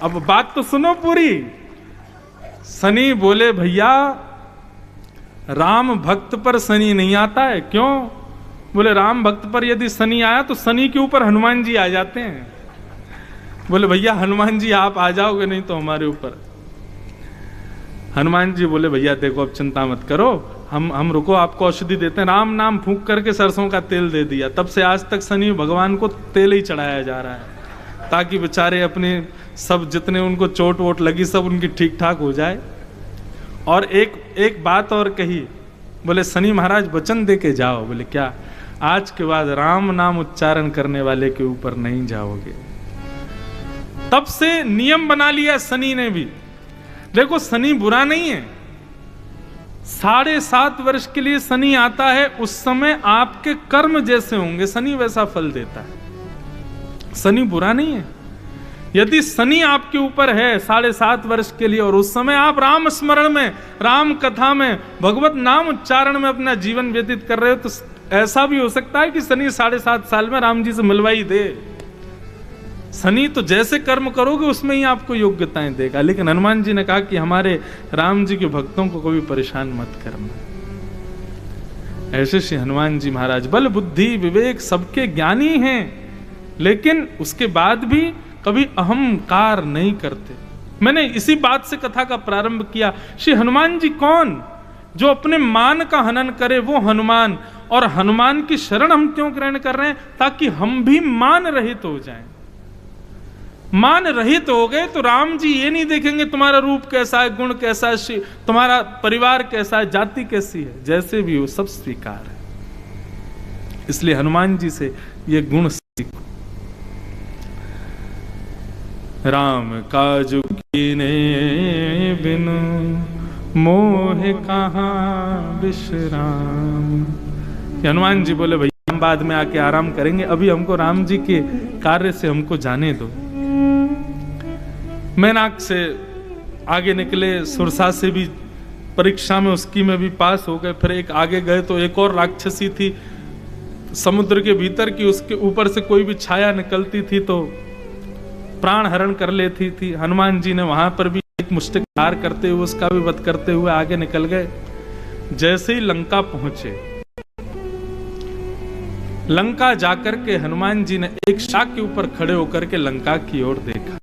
अब बात तो सुनो पूरी। शनि बोले, भैया राम भक्त पर शनि नहीं आता है। क्यों? बोले, राम भक्त पर यदि शनि आया तो शनि के ऊपर हनुमान जी आ जाते हैं। बोले, भैया हनुमान जी आप आ जाओगे नहीं तो हमारे ऊपर। हनुमान जी बोले, भैया देखो अब चिंता मत करो, हम रुको, आपको औषधि देते हैं। राम नाम फूंक करके सरसों का तेल दे दिया। तब से आज तक शनि भगवान को तेल ही चढ़ाया जा रहा है, ताकि बेचारे अपने सब जितने उनको चोट वोट लगी सब उनकी ठीक ठाक हो जाए। और एक बात और कही, बोले, शनि महाराज वचन दे के जाओ। बोले, क्या? आज के बाद राम नाम उच्चारण करने वाले के ऊपर नहीं जाओगे। तब से नियम बना लिया शनि ने भी। देखो, शनि बुरा नहीं है, 7.5 वर्ष के लिए शनि आता है, उस समय आपके कर्म जैसे होंगे शनि वैसा फल देता है। शनि बुरा नहीं है, यदि शनि आपके ऊपर है 7.5 वर्ष के लिए और उस समय आप राम स्मरण में, राम कथा में, भगवत नाम उच्चारण में अपना जीवन व्यतीत कर रहे हो, तो ऐसा भी हो सकता है कि शनि 7.5 साल में राम जी से मिलवा ही दे। शनि तो जैसे कर्म करोगे उसमें ही आपको योग्यताएं देगा। लेकिन हनुमान जी ने कहा कि हमारे राम जी के भक्तों को कभी परेशान मत करना। ऐसे श्री हनुमान जी महाराज बल बुद्धि विवेक सबके ज्ञानी हैं, लेकिन उसके बाद भी कभी अहंकार नहीं करते। मैंने इसी बात से कथा का प्रारंभ किया। श्री हनुमान जी कौन? जो अपने मान का हनन करे वो हनुमान। और हनुमान की शरण हम क्यों ग्रहण कर रहे हैं? ताकि हम भी मान रहित हो जाएं। मान रहित हो गए तो राम जी ये नहीं देखेंगे तुम्हारा रूप कैसा है, गुण कैसा है, तुम्हारा परिवार कैसा है, जाति कैसी है, जैसे भी हो सब स्वीकार है। इसलिए हनुमान जी से ये गुण सीखो। राम काजु कीने बिनु मोह कहाँ विश्राम। हनुमान जी बोले भैया हम बाद में आके आराम करेंगे, अभी हमको राम जी के कार्य से हमको जाने दो। मैनाक से आगे निकले, सुरसा से भी परीक्षा में उसकी में भी पास हो गए। फिर एक आगे गए तो एक और राक्षसी थी समुद्र के भीतर की, उसके ऊपर से कोई भी छाया निकलती थी तो प्राण हरण कर लेती थी। हनुमान जी ने वहां पर भी एक मुष्टिक पार करते हुए उसका भी वध करते हुए आगे निकल गए। जैसे ही लंका पहुंचे, लंका जाकर के हनुमान जी ने एक शाख के ऊपर खड़े होकर के लंका की ओर देखा।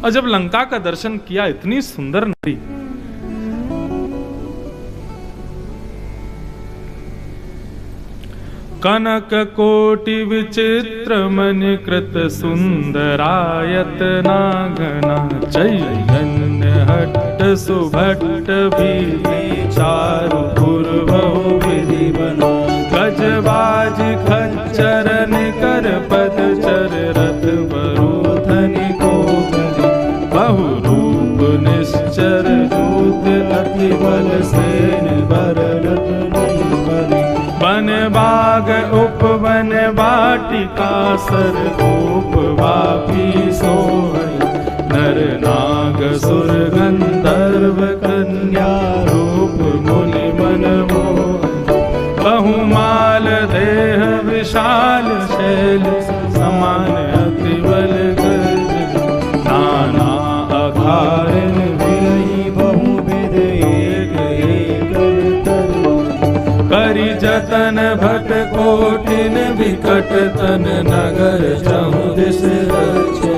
और जब लंका का दर्शन किया, इतनी सुंदर नगरी, कनक कोटि विचित्र मणि कृत सुंदरायत नागना चैतन्य हट्ट सुभट्ट भी चारु पूर्वो विधि बना गजबाज खच्चर निकर पद चर रथ बरोधनि को बहु रूप निश्चर जूत अति बल सेन बररत वन बाग उपवन वाटिका सर गोप वापी सोहई नर नाग सुर गंधर्व कन्या रूप मुनि मन मोहन बहुमाल देह विशाल शैल समान अति बल गर्ज नाना अघारिन विरही बहुविध एक एक करि जतन भट कोटिन विकट तन नगर चहु दिस रक्षे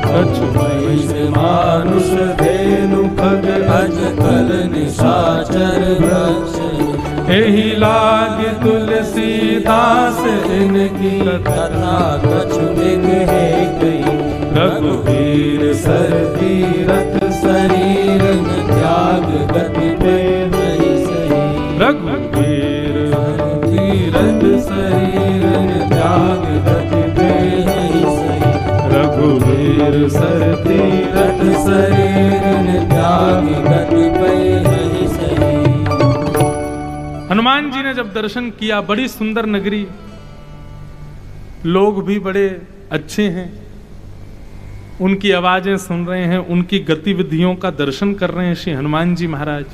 कछु महिष मानुष धेनु खग अज कल निशाचर वृक्ष एहि लाग तुलसीदास इनकी कथा कछु है गई रघुवीर सर तीरथ शरीर त्याग गति पे नहीं सही रघुवीर तीरथ शरीर त्याग गति पे नहीं सही रघुवीर सर तीरथ शरीर त्याग गति पे नहीं सही। हनुमान जी ने जब दर्शन किया, बड़ी सुंदर नगरी, लोग भी बड़े अच्छे हैं, उनकी आवाजें सुन रहे हैं, उनकी गतिविधियों का दर्शन कर रहे हैं श्री हनुमान जी महाराज,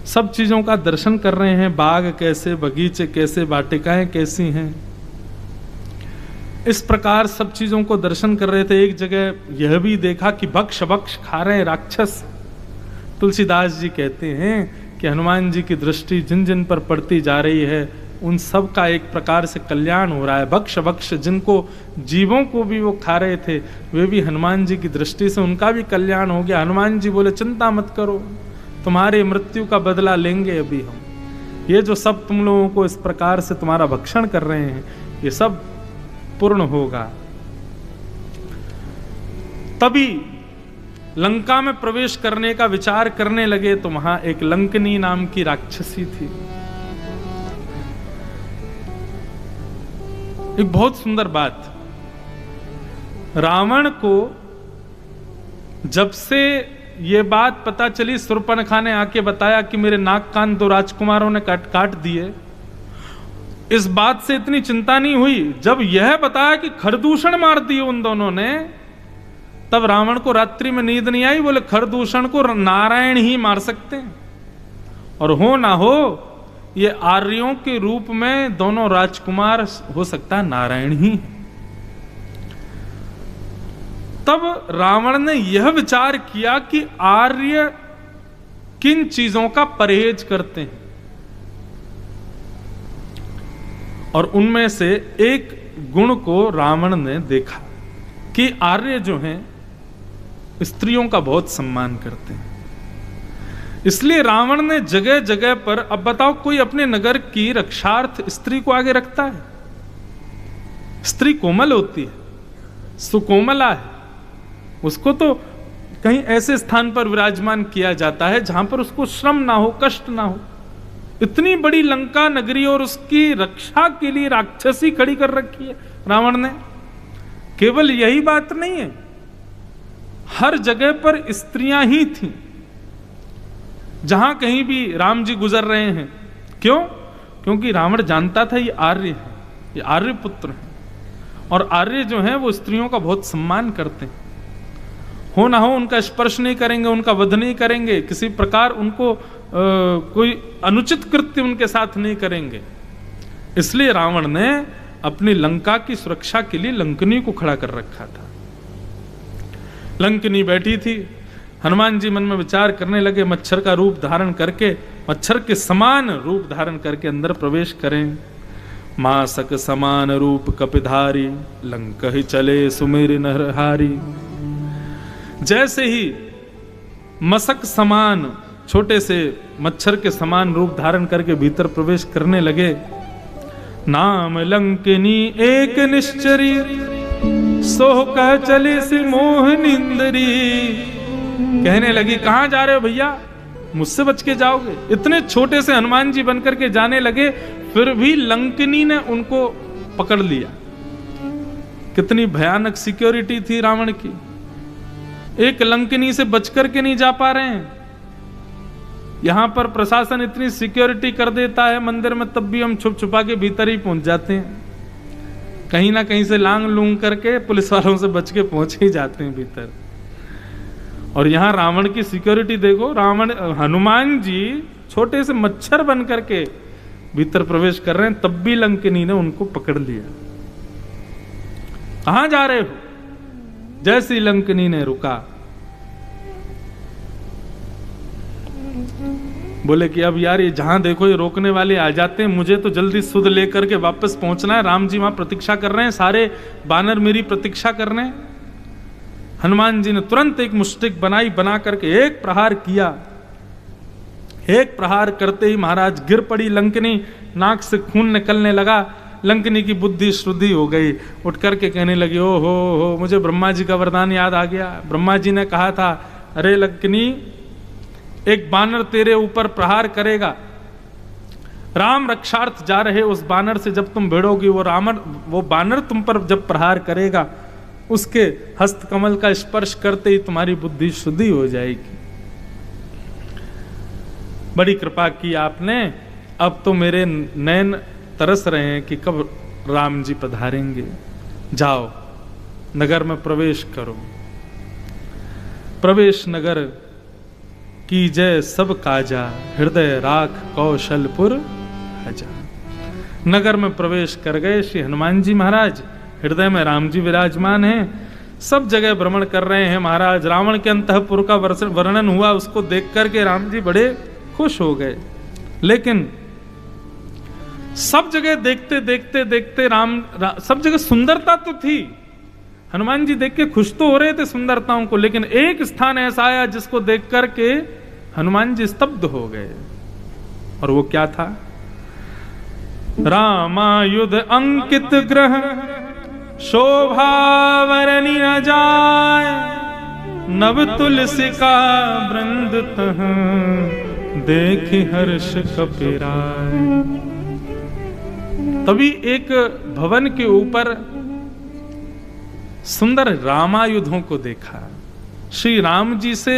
सब चीजों का दर्शन कर रहे हैं। बाग कैसे, बगीचे कैसे, वाटिकाएं कैसी हैं, इस प्रकार सब चीजों को दर्शन कर रहे थे। एक जगह यह भी देखा कि भक्ष भक्ष खा रहे हैं राक्षस। तुलसीदास जी कहते हैं कि हनुमान जी की दृष्टि जिन जिन पर पड़ती जा रही है उन सब का एक प्रकार से कल्याण हो रहा है। भक्ष भक्ष जिनको जीवों को भी वो खा रहे थे, वे भी हनुमान जी की दृष्टि से उनका भी कल्याण हो गया। हनुमान जी बोले चिंता मत करो, तुम्हारी मृत्यु का बदला लेंगे अभी हम। ये जो सब तुम लोगों को इस प्रकार से तुम्हारा भक्षण कर रहे हैं, ये सब पूर्ण होगा। तभी लंका में प्रवेश करने का विचार करने लगे तो वहां एक लंकनी नाम की राक्षसी थी। एक बहुत सुंदर बात, रावण को जब से ये बात पता चली, शूर्पणखा ने आके बताया कि मेरे नाक कान 2 राजकुमारों ने काट दिए, इस बात से इतनी चिंता नहीं हुई। जब यह बताया कि खरदूषण मार दिए उन दोनों ने, तब रावण को रात्रि में नींद नहीं आई, बोले खरदूषण को नारायण ही मार सकते हैं, और हो ना हो ये आर्यों के रूप में दोनों राजकुमार हो सकता है नारायण ही। तब रावण ने यह विचार किया कि आर्य किन चीजों का परहेज करते हैं, और उनमें से एक गुण को रावण ने देखा कि आर्य जो हैं स्त्रियों का बहुत सम्मान करते हैं। इसलिए रावण ने जगह जगह पर, अब बताओ कोई अपने नगर की रक्षार्थ स्त्री को आगे रखता है? स्त्री कोमल होती है, सुकोमला है, उसको तो कहीं ऐसे स्थान पर विराजमान किया जाता है जहां पर उसको श्रम ना हो, कष्ट ना हो। इतनी बड़ी लंका नगरी और उसकी रक्षा के लिए राक्षसी खड़ी कर रखी है रावण ने। केवल यही बात नहीं है, हर जगह पर स्त्रियां ही थीं, जहां कहीं भी राम जी गुजर रहे हैं। क्यों? क्योंकि रावण जानता था ये आर्य है, ये आर्य पुत्र है, और आर्य जो है वो स्त्रियों का बहुत सम्मान करते हैं। हो ना हो उनका स्पर्श नहीं करेंगे, उनका वध नहीं करेंगे, किसी प्रकार उनको कोई अनुचित कृत्य उनके साथ नहीं करेंगे। इसलिए रावण ने अपनी लंका की सुरक्षा के लिए लंकनी को खड़ा कर रखा था। लंकनी बैठी थी, हनुमान जी मन में विचार करने लगे, मच्छर का रूप धारण करके, मच्छर के समान रूप धारण करके अंदर प्रवेश करें। मासक समान रूप कपिधारी, लंक ही चले सुमेर नरहारी। जैसे ही मसक समान, छोटे से मच्छर के समान रूप धारण करके भीतर प्रवेश करने लगे। नाम लंकिनी एक निश्चरी, सोह कह चले से मोह निंदरी। कहने लगी, कहां जा रहे हो भैया, मुझसे बच के जाओगे? इतने छोटे से हनुमान जी बनकर के जाने लगे, फिर भी लंकिनी ने उनको पकड़ लिया। कितनी भयानक सिक्योरिटी थी रावण की, एक लंकिनी से बच करके नहीं जा पा रहे हैं। यहां पर प्रशासन इतनी सिक्योरिटी कर देता है मंदिर में, तब भी हम छुप छुपा के भीतर ही पहुंच जाते हैं, कहीं ना कहीं से लांग लूंग करके पुलिस वालों से बच के पहुंच ही जाते हैं भीतर। और यहां रावण की सिक्योरिटी देखो, रावण हनुमान जी छोटे से मच्छर बन करके भीतर प्रवेश कर रहे हैं, तब भी लंकिनी ने उनको पकड़ लिया। कहां जा रहे हो? जैसी लंकिनी ने रुका, बोले कि अब यार ये जहां देखो ये रोकने वाले आ जाते हैं, मुझे तो जल्दी सुध लेकर के वापस पहुंचना है। राम जी वहां प्रतीक्षा कर रहे हैं, सारे बानर मेरी प्रतीक्षा कर रहे हैं। हनुमान जी ने तुरंत एक मुष्टिक बनाई, बना करके एक प्रहार किया। एक प्रहार करते ही महाराज गिर पड़ी लंकिनी, नाक से खून निकलने लगा। लंकिनी की बुद्धि श्रुद्धि हो गई, उठ करके कहने लगी, ओ हो मुझे ब्रह्मा जी का वरदान याद आ गया। ब्रह्मा जी ने कहा था, अरे लंकिनी, एक बानर तेरे ऊपर प्रहार करेगा, राम रक्षार्थ जा रहे उस बानर से जब तुम भिड़ोगी, वो बानर तुम पर जब प्रहार करेगा, उसके हस्त कमल का स्पर्श करते ही तुम्हारी बुद्धि शुद्धि हो जाएगी। बड़ी कृपा की आपने, अब तो मेरे नैन तरस रहे हैं कि कब राम जी पधारेंगे। जाओ नगर में प्रवेश करो। प्रवेश नगर की जय सब काजा, हृदय राख कौशलपुर हजा। नगर में प्रवेश कर गए श्री हनुमान जी महाराज, हृदय में राम जी विराजमान हैं, सब जगह भ्रमण कर रहे हैं महाराज। रावण के अंतःपुर का वर्णन हुआ, उसको देख करके राम जी बड़े खुश हो गए। लेकिन सब जगह देखते देखते देखते सब जगह सुंदरता तो थी, हनुमान जी देख के खुश तो हो रहे थे सुंदरताओं को, लेकिन एक स्थान ऐसा आया जिसको देख करके हनुमान जी स्तब्ध हो गए। और वो क्या था? रामायुध अंकित ग्रह, शोभा वरनी न जाय, नव तुलसी का वृंद तह, देखि हर्ष कपिराय। तभी एक भवन के ऊपर सुंदर रामायुधों को देखा, श्री राम जी से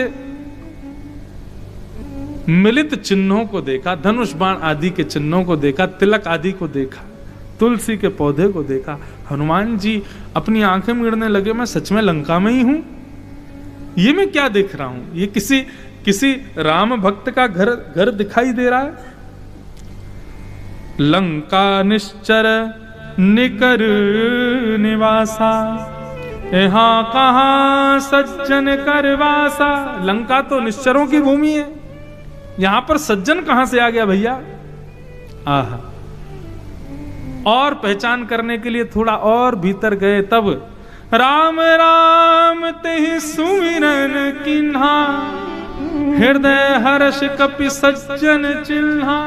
मिलित चिन्हों को देखा, धनुष बाण आदि के चिन्हों को देखा, तिलक आदि को देखा, तुलसी के पौधे को देखा। हनुमान जी अपनी आंखें मीड़ने लगे, मैं सच में लंका में ही हूं, ये मैं क्या देख रहा हूं? ये किसी राम भक्त का घर दिखाई दे रहा है। लंका निश्चर निकर निवासा, यहाँ कहाँ सज्जन करवासा। लंका तो निश्चरों की भूमि है, यहां पर सज्जन कहां से आ गया भैया? आहा। और पहचान करने के लिए थोड़ा और भीतर गए, तब राम राम तेहि सुमिरन किन्हा, हृदय हर्ष कपि सज्जन चिन्हा।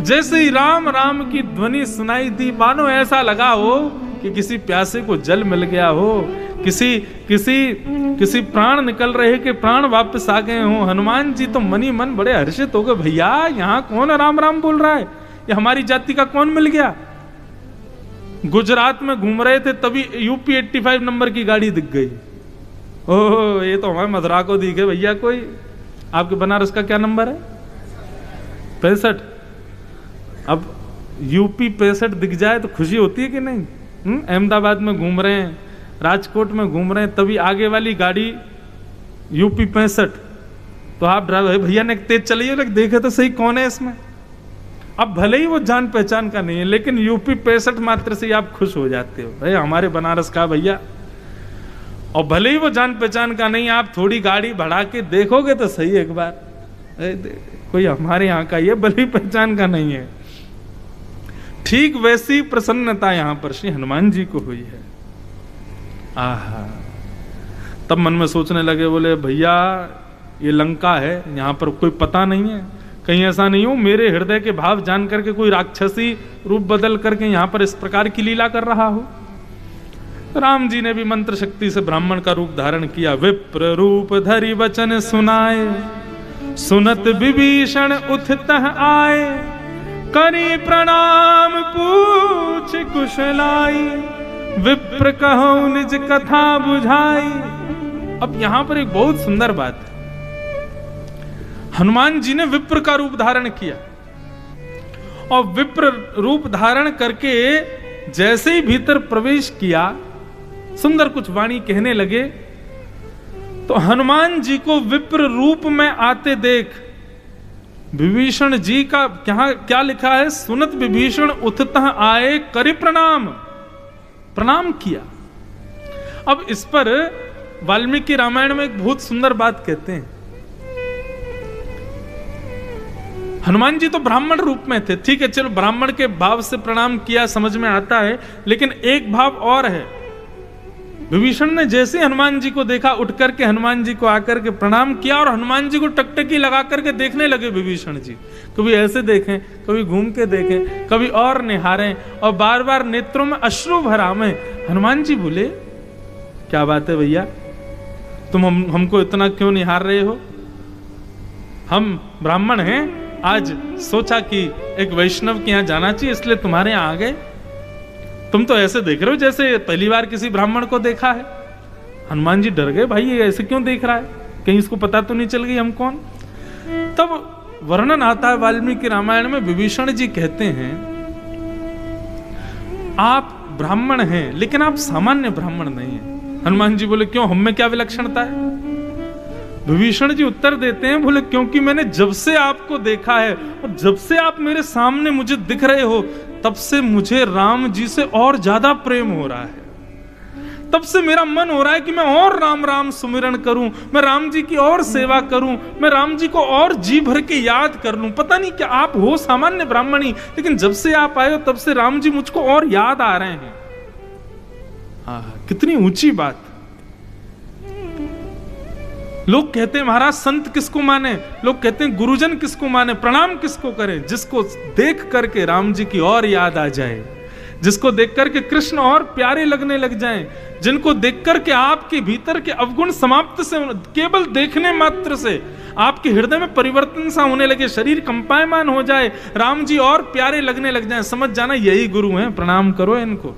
जैसे ही राम राम की ध्वनि सुनाई दी, मानो ऐसा लगा हो कि किसी प्यासे को जल मिल गया हो, किसी प्राण निकल रहे के प्राण वापस आ गए हो। हनुमान जी तो मनी मन बड़े हर्षित हो गए, भैया यहाँ कौन राम राम बोल रहा है? ये हमारी जाति का कौन मिल गया? गुजरात में घूम रहे थे, तभी यूपी 85 नंबर की गाड़ी दिख गई। ओह, ये तो हमारे मथुरा को दिखे भैया। कोई आपके बनारस का क्या नंबर है? 65। अब यूपी 65 दिख जाए तो खुशी होती है कि नहीं? अहमदाबाद में घूम रहे हैं, राजकोट में घूम रहे हैं, तभी आगे वाली गाड़ी यूपी 65। तो आप ड्राइवर भैया ने तेज चलिए, लेकिन देखे तो सही कौन है इसमें। अब भले ही वो जान पहचान का नहीं है, लेकिन यूपी 65 मात्र से आप खुश हो जाते हो, भाई हमारे बनारस का भैया। और भले ही वो जान पहचान का नहीं, आप थोड़ी गाड़ी बढ़ा के देखोगे तो सही एक बार, कोई हमारे यहाँ का ये भले ही पहचान का नहीं है। ठीक वैसी प्रसन्नता यहां पर श्री हनुमान जी को हुई है। आहा। तब मन में सोचने लगे, बोले भैया ये लंका है, यहां पर कोई पता नहीं है, कहीं ऐसा नहीं हो मेरे हृदय के भाव जान करके कोई राक्षसी रूप बदल करके यहां पर इस प्रकार की लीला कर रहा हो। राम जी ने भी मंत्र शक्ति से ब्राह्मण का रूप धारण किया। विप्र रूप धरि वचन सुनाए, सुनत विभीषण उठतः आए, करी प्रणाम पूछ कुशलाई, विप्र कहो निज कथा बुझाई। अब यहां पर एक बहुत सुंदर बात है, हनुमान जी ने विप्र का रूप धारण किया, और विप्र रूप धारण करके जैसे ही भीतर प्रवेश किया, सुंदर कुछ वाणी कहने लगे, तो हनुमान जी को विप्र रूप में आते देख विभीषण जी का क्या लिखा है? सुनत विभीषण उठतः आए, करि प्रणाम, प्रणाम किया। अब इस पर वाल्मीकि रामायण में एक बहुत सुंदर बात कहते हैं। हनुमान जी तो ब्राह्मण रूप में थे, ठीक है, चलो ब्राह्मण के भाव से प्रणाम किया, समझ में आता है, लेकिन एक भाव और है। विभीषण ने जैसे हनुमान जी को देखा, उठ करके हनुमान जी को आकर के प्रणाम किया, और हनुमान जी को टकटकी लगा करके देखने लगे विभीषण जी। कभी ऐसे देखें, कभी घूम के देखें, कभी और निहारें, और बार बार नेत्रों में अश्रु भरावें। हनुमान जी बोले, क्या बात है भैया, तुम हमको इतना क्यों निहार रहे हो? हम ब्राह्मण हैं, आज सोचा कि एक वैष्णव के यहाँ जाना चाहिए, इसलिए तुम्हारे यहाँ आ गए। तुम तो ऐसे देख रहे हो जैसे पहली बार किसी ब्राह्मण को देखा है। हनुमान जी डर गए, भाई ये ऐसे क्यों देख रहा है, कहीं इसको पता तो नहीं चल गई हम कौन। तब वर्णन आता है वाल्मीकि रामायण में, विभीषण जी कहते हैं, आप ब्राह्मण हैं लेकिन आप सामान्य ब्राह्मण नहीं हैं। हनुमान जी बोले, क्यों, हम में क्या विलक्षणता है? विभीषण जी उत्तर देते हैं, बोले क्योंकि मैंने जब से आपको देखा है, और जब से आप मेरे सामने मुझे दिख रहे हो, तब से मुझे राम जी से और ज्यादा प्रेम हो रहा है। तब से मेरा मन हो रहा है कि मैं और राम राम सुमिरन करूं, मैं राम जी की और सेवा करूं, मैं राम जी को और जी भर के याद कर लूं। पता नहीं क्या आप हो सामान्य ब्राह्मणी, लेकिन जब से आप आए हो तब से राम जी मुझको और याद आ रहे हैं। कितनी ऊंची बात। लोग कहते हैं महाराज संत किसको माने, लोग कहते हैं गुरुजन किसको माने, प्रणाम किसको करें? जिसको देख करके राम जी की और याद आ जाए, जिसको देख करके कृष्ण और प्यारे लगने लग जाएं, जिनको देख करके आपके भीतर के अवगुण समाप्त से, केवल देखने मात्र से आपके हृदय में परिवर्तन सा होने लगे, शरीर कंपायमान हो जाए, राम जी और प्यारे लगने लग जाएं, समझ जाना यही गुरु हैं, प्रणाम करो इनको।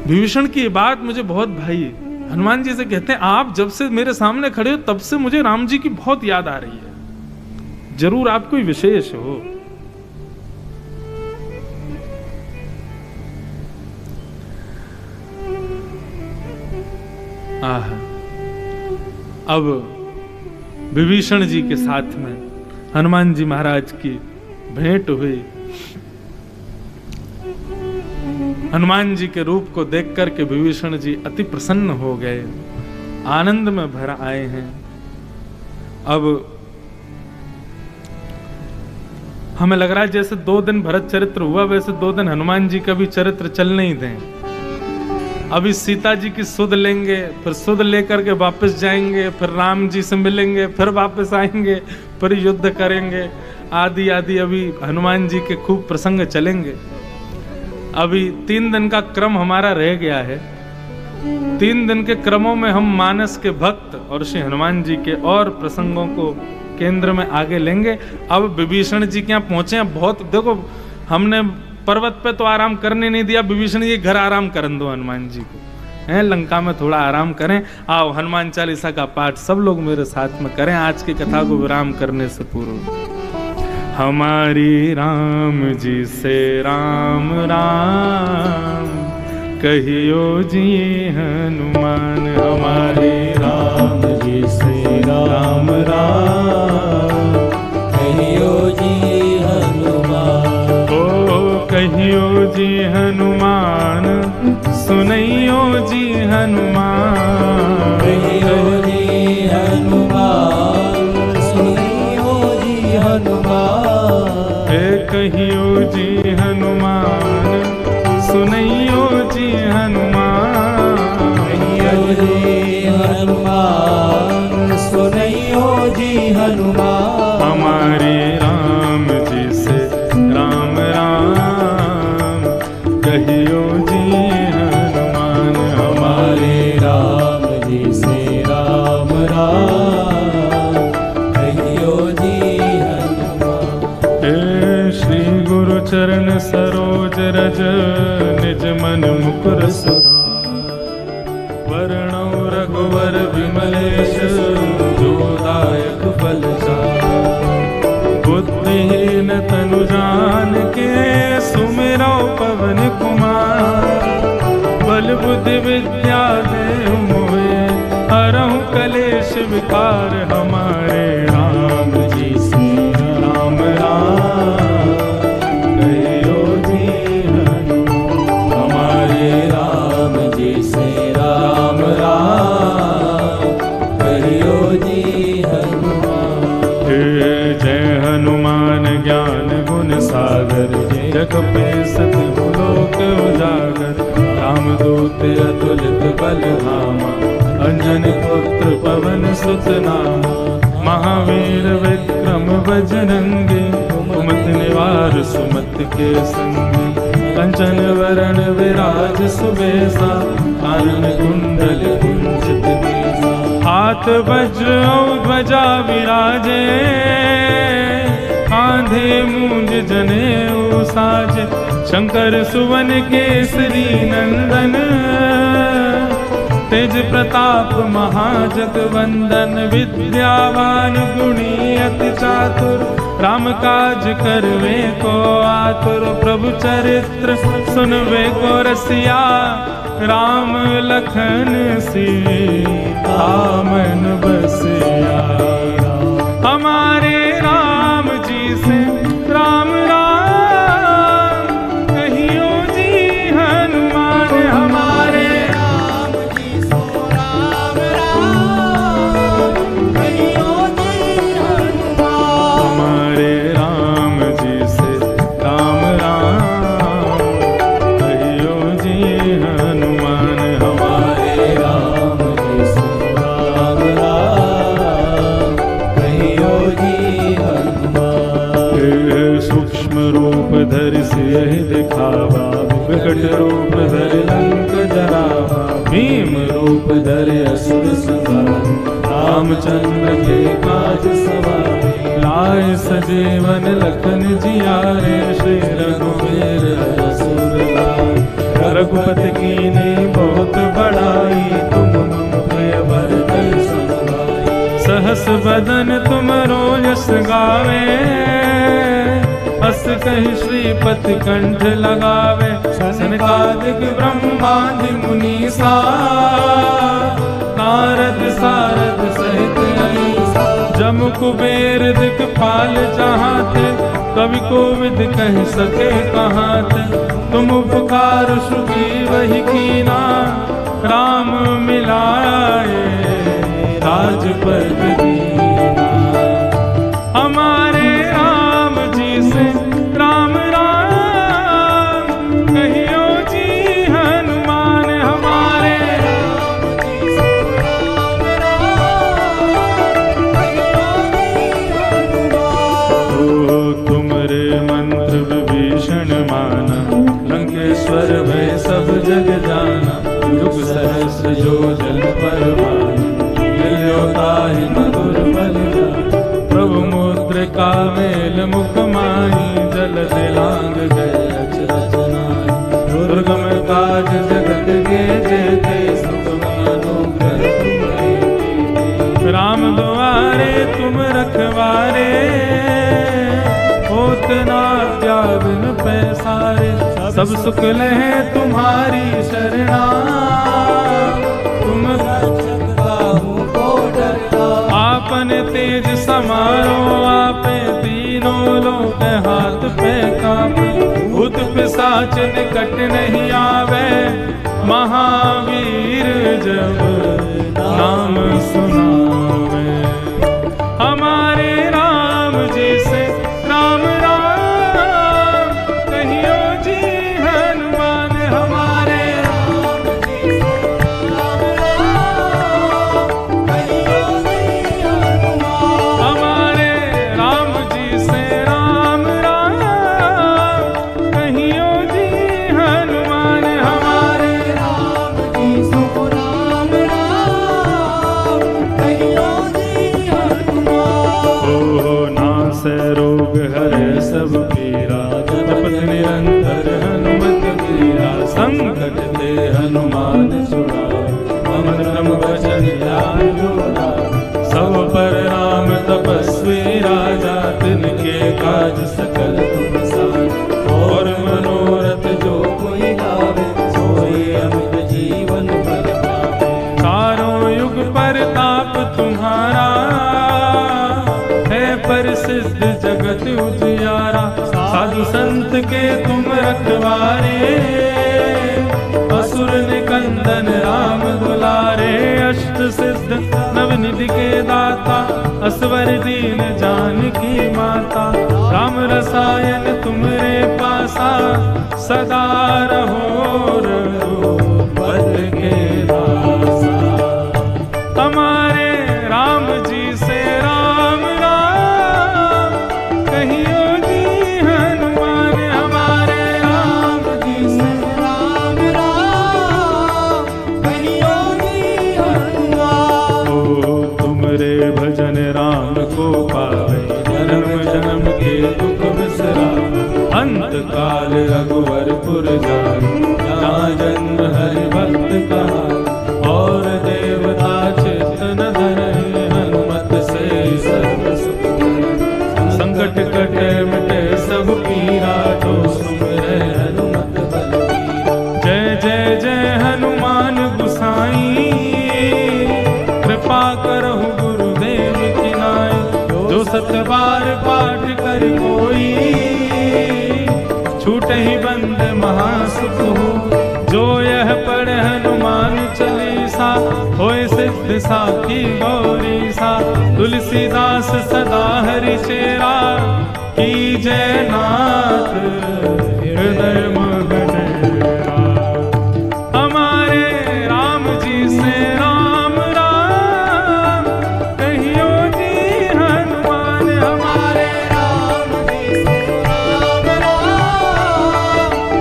विभीषण की बात मुझे बहुत भाई। हनुमान जी से कहते हैं, आप जब से मेरे सामने खड़े हो तब से मुझे राम जी की बहुत याद आ रही है, जरूर आप कोई विशेष हो। आह, अब विभीषण जी के साथ में हनुमान जी महाराज की भेंट हुई। हनुमान जी के रूप को देख करके विभीषण जी अति प्रसन्न हो गए, आनंद में भर आए हैं। अब हमें लग रहा है जैसे 2 दिन भरत चरित्र हुआ, वैसे 2 दिन हनुमान जी का भी चरित्र चल नहीं दें। अभी सीता जी की सुध लेंगे, फिर सुध लेकर के वापस जाएंगे, फिर राम जी से मिलेंगे, फिर वापस आएंगे, फिर युद्ध करेंगे, आदि आदि अभी हनुमान जी के खूब प्रसंग चलेंगे। अभी 3 दिन का क्रम हमारा रह गया है। 3 दिन के क्रमों में हम मानस के भक्त और श्री हनुमान जी के और प्रसंगों को केंद्र में आगे लेंगे। अब विभीषण जी के यहाँ पहुंचे हैं, बहुत देखो हमने पर्वत पे तो आराम करने नहीं दिया, विभीषण जी घर आराम करन दो हनुमान जी को, हैं लंका में थोड़ा आराम करें। आओ हनुमान चालीसा का पाठ सब लोग मेरे साथ में करें आज की कथा को विराम करने से पूर्व। हमारी राम जी से राम राम कहियो जी हनुमान, हमारे राम जी से राम राम कहियो जी हनुमान। ओ कहियो जी हनुमान, सुनैयो जी हनुमान, कहियो जी हनुमान, सुनियो जी हनुमान। हे कहियो जी हनुमान, सुनैयो जी हनुमान, कहियो जी हनुमान, सुनियो जी हनुमान। हमारे राम जी से राम राम कहियो जी हनुमान, हमारे राम जी से राम राम कहियो जी हनुमान। हे श्री गुरु चरण सरोज रज निज मन मुकुर सुधार, वर्णौ रघुवर विमलेश जोदायक फल चार। बुद्धिहीन तनु जान के सुमिरौ पवन कुमार, बल बुद्धि विद्या देहु मोहे हरहु कलेश विकार। हमारे राम जी से राम राम कहियो जी हनुमान, हमारे राम जी से राम राम कहियो जी हनुमान। जय हनुमान ज्ञान गुण सागर, जग पे सतगुरु लोक उजागर। रामदूत अतुलित बल धामा, अंजनी पुत्र पवन सुत नामा। महावीर विक्रम बजरंगी, कुमति निवार सुमति के संगी। कंचन वरण विराज सुबेसा, कानन कुंडल कुंचित केसा। हाथ वज्र और ध्वजा विराजे, कांधे मूंज जनेऊ साजे। शंकर सुवन केसरी नंदन, तेज प्रताप महाजगवंदन। विद्यावान गुणी अति चातुर, राम काज करवे को आतुर। प्रभु चरित्र सुनवे को रसिया, राम लखन सीता मन बसिया। हमारे राम जी से राम राम कहियो जी हनुमान, हमारे राम जी से राम राम कहियो जी हनुमान। हमारे राम जी से राम राम कहियो जी हनुमान, हमारे राम जी से राम राम कहियो जी हनुमान। सूक्ष्म रूप धरि सियहि दिखावा, विकट रूप धरि लंक जरावा। भीम रूप धरि असुर संहार, रामचंद्र के काज सवारे। लाए सजीवन लखन जियारे, श्री रघुवीर असुर लाए। रघुपति कीन्ही बहुत बड़ाई, तुम मम प्रिय भरत सम भाई। सहस बदन तुमरो यश गावे, हस कहि श्रीपति कंठ लगावे। सनकादिक ब्रह्मादि मुनीसा, नारद सारद सहित अहिंसा, जम कुबेर दिक्पाल जहाँ थे, कवि कोविद कह सके कहाँ थे। तुम उपकार सुग्रीव कीना, राम मिलाए राजपद दीना। हमारे राम जी से राम राम कहियो जी हनुमान, हमारे राम जी से राम राम कहियो जी हनुमान। ओ तुमरे मंत्र विभीषण माना, लंकेश्वर भय सब जग जाना। युग सहस जो जल पर ताहि मधुर बल, प्रभु मुद्रिका मेल मुख माही, जल दिलांग गए अचरज नाहि। दुर्गम काज जगत के जेते, सुगम अनुग्रह तुम्हारे। राम द्वारे तुम रखवारे, होत ना त्यागन पैसारे। सब सुख लहे तुम्हारी शरणा, तुम आपन तेज समारो आपे, तीनों लोक हाथ पे कांपे। भूत पिशाच निकट नहीं आवे, महावीर जब नाम सुनावे। हमारे राम जी से राम राम कहियो जी हनुमान, हमारे राम जी से राम राम कहियो जी हनुमान। हमारे राम जी से राम राम कहियो जी हनुमान, हमारे राम जी से राम राम कहियो जी हनुमान। ओ नास रोग हरे सब पीरा, जपत निरंतर हनुमत वीरा। संकट ते हनुमान छुड़ाए, मन क्रम वचन ध्यान जोड़ा। सब पर राम तपस्वी राजा, तिनके काज सकल तुम साज। और मनोरथ जो कोई लावे, सोई अमित जीवन फल पावे। चारों युग परताप तुम्हारा, है प्रसिद्ध जगत उजियारा। साधु संत के तुम रखवारे, असुर निकंदन राम दुलारे। अष्ट सिद्ध नवनिधि के दाता, असवर दीन जानकी माता। राम रसायन तुमरे पासा, सदा रहो रघुपत के दासा। हमारे राम जी से राम राम कहियो जी हनुमान, हमारे राम जी से राम राम कहियो जी हनुमान। ओ तुमरे भजन राम को पावे, जन्म जन्म के दुख बिसरावे। अंत काल रघुवरपुर जाए, जहाँ जन्म हरि भक्त कहाए। और देवता चित्त न धरे, हनुमत से सर्व सुख करे। संकट कटे मिटे सब पीरा, जो सुमिरै हनुमत बलबीरा। जय जय जय हनुमान गुसाई, कृपा करहु गुरुदेव की नाई। जो सत बार पाठ कर कोई, छूटहि बंद महासुख हो। जो यह पढ़ हनुमान चालीसा, होय सिद्ध साखी गौरी सा। तुलसीदास सदा हरि चेरा, की जय नाथ हृदय मह डेरा। हमारे राम जी से राम राम कहियो जी हनुमान, हमारे राम जी से राम राम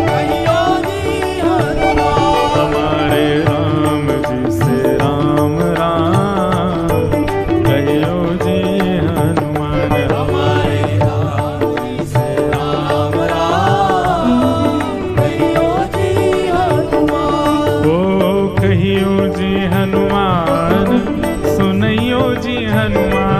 कहियो जी हनुमान। हमारे राम जी से राम राम कहियो जी हनुमान, हमारे राम जी से राम राम कहियो जी हनुमान। ओ कहियो जी हनुमान, सुनइयो जी हनुमान।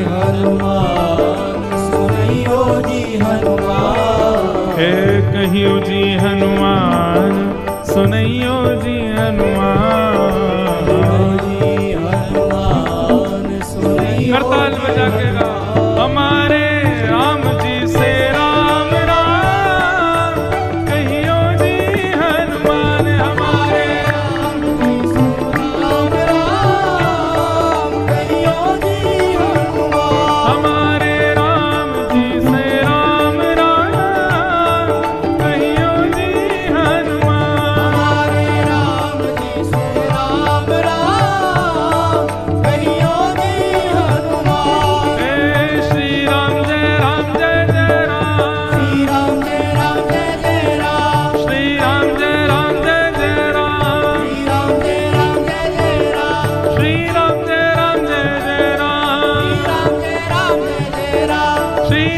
हनुमान सुनइयो जी हनुमान। हे कहियो जी हनुमान, सुनैयो जी हनुमान। करताल बजा के गा हमारे राम जी से राम राम कहियो जी हनुमान। हमारे राम जी से राम राम कहियो जी हनुमान। हमारे राम जी से राम राम कहियो जी हनुमान। हमारे राम जी से राम राम कहियो जी हनुमान। श्री राम जय राम जय जय राम। श्री राम जय राम जय जय राम। श्री राम जय राम जय जय राम। श्री राम जय राम जय जय राम। श्री राम जय राम जय जय राम। श्री राम जय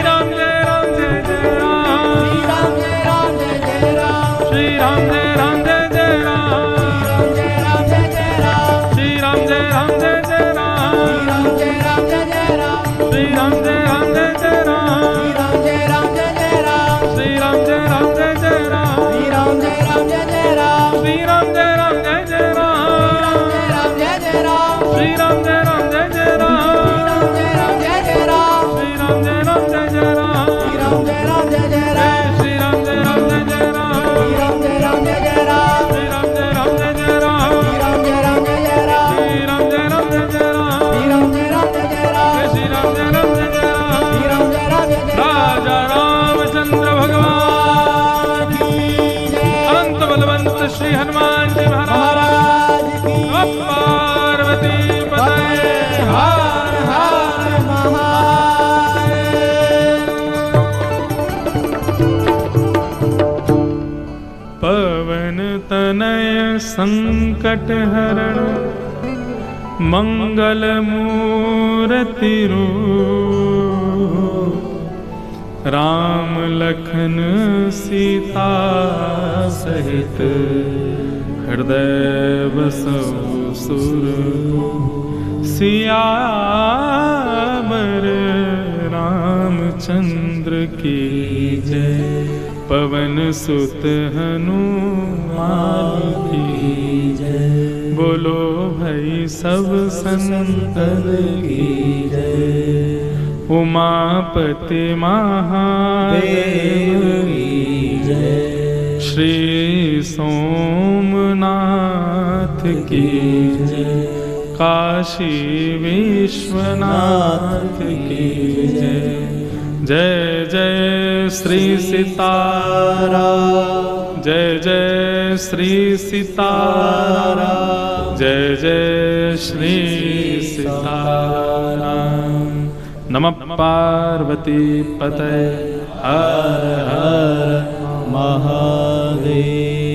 राम जय जय राम। श्री राम जय राम जय जय राम। श्री राम जय राम जय जय राम। श्री राम जय राम जय जय राम। श्री राम जय राम जय जय राम। श्री राम जय राम जय जय राम। श्री राम जय राम जय जय राम। श्री राम जय राम जय जय राम। श्री राम जय राम जय जय राम। श्री राम जय राम जय जय राम। श्री राम जय राम जय जय राम। श्री राम जय राम जय जय राम। राजा रामचंद्र भगवान अनंत बलवंत श्री हनुमान जी महाराज पार्वती पते हर हर महादेव। पवन तनय संकट हरण मंगल मूर्ति रूप राम लखन सीता सहित हृदय बसौ सुर सियावर रामचंद्र की जय। पवन सुत हनुमान की जय। बोलो भाई सब संतन की जय। उमापति महादेव की जय। श्री सोमनाथ की जय। काशी विश्वनाथ की जय। जय जय श्री सीताराम। जय जय श्री सीताराम। जय जय श्री सीताराम। नमः पार्वती पतये हर हर महादेव।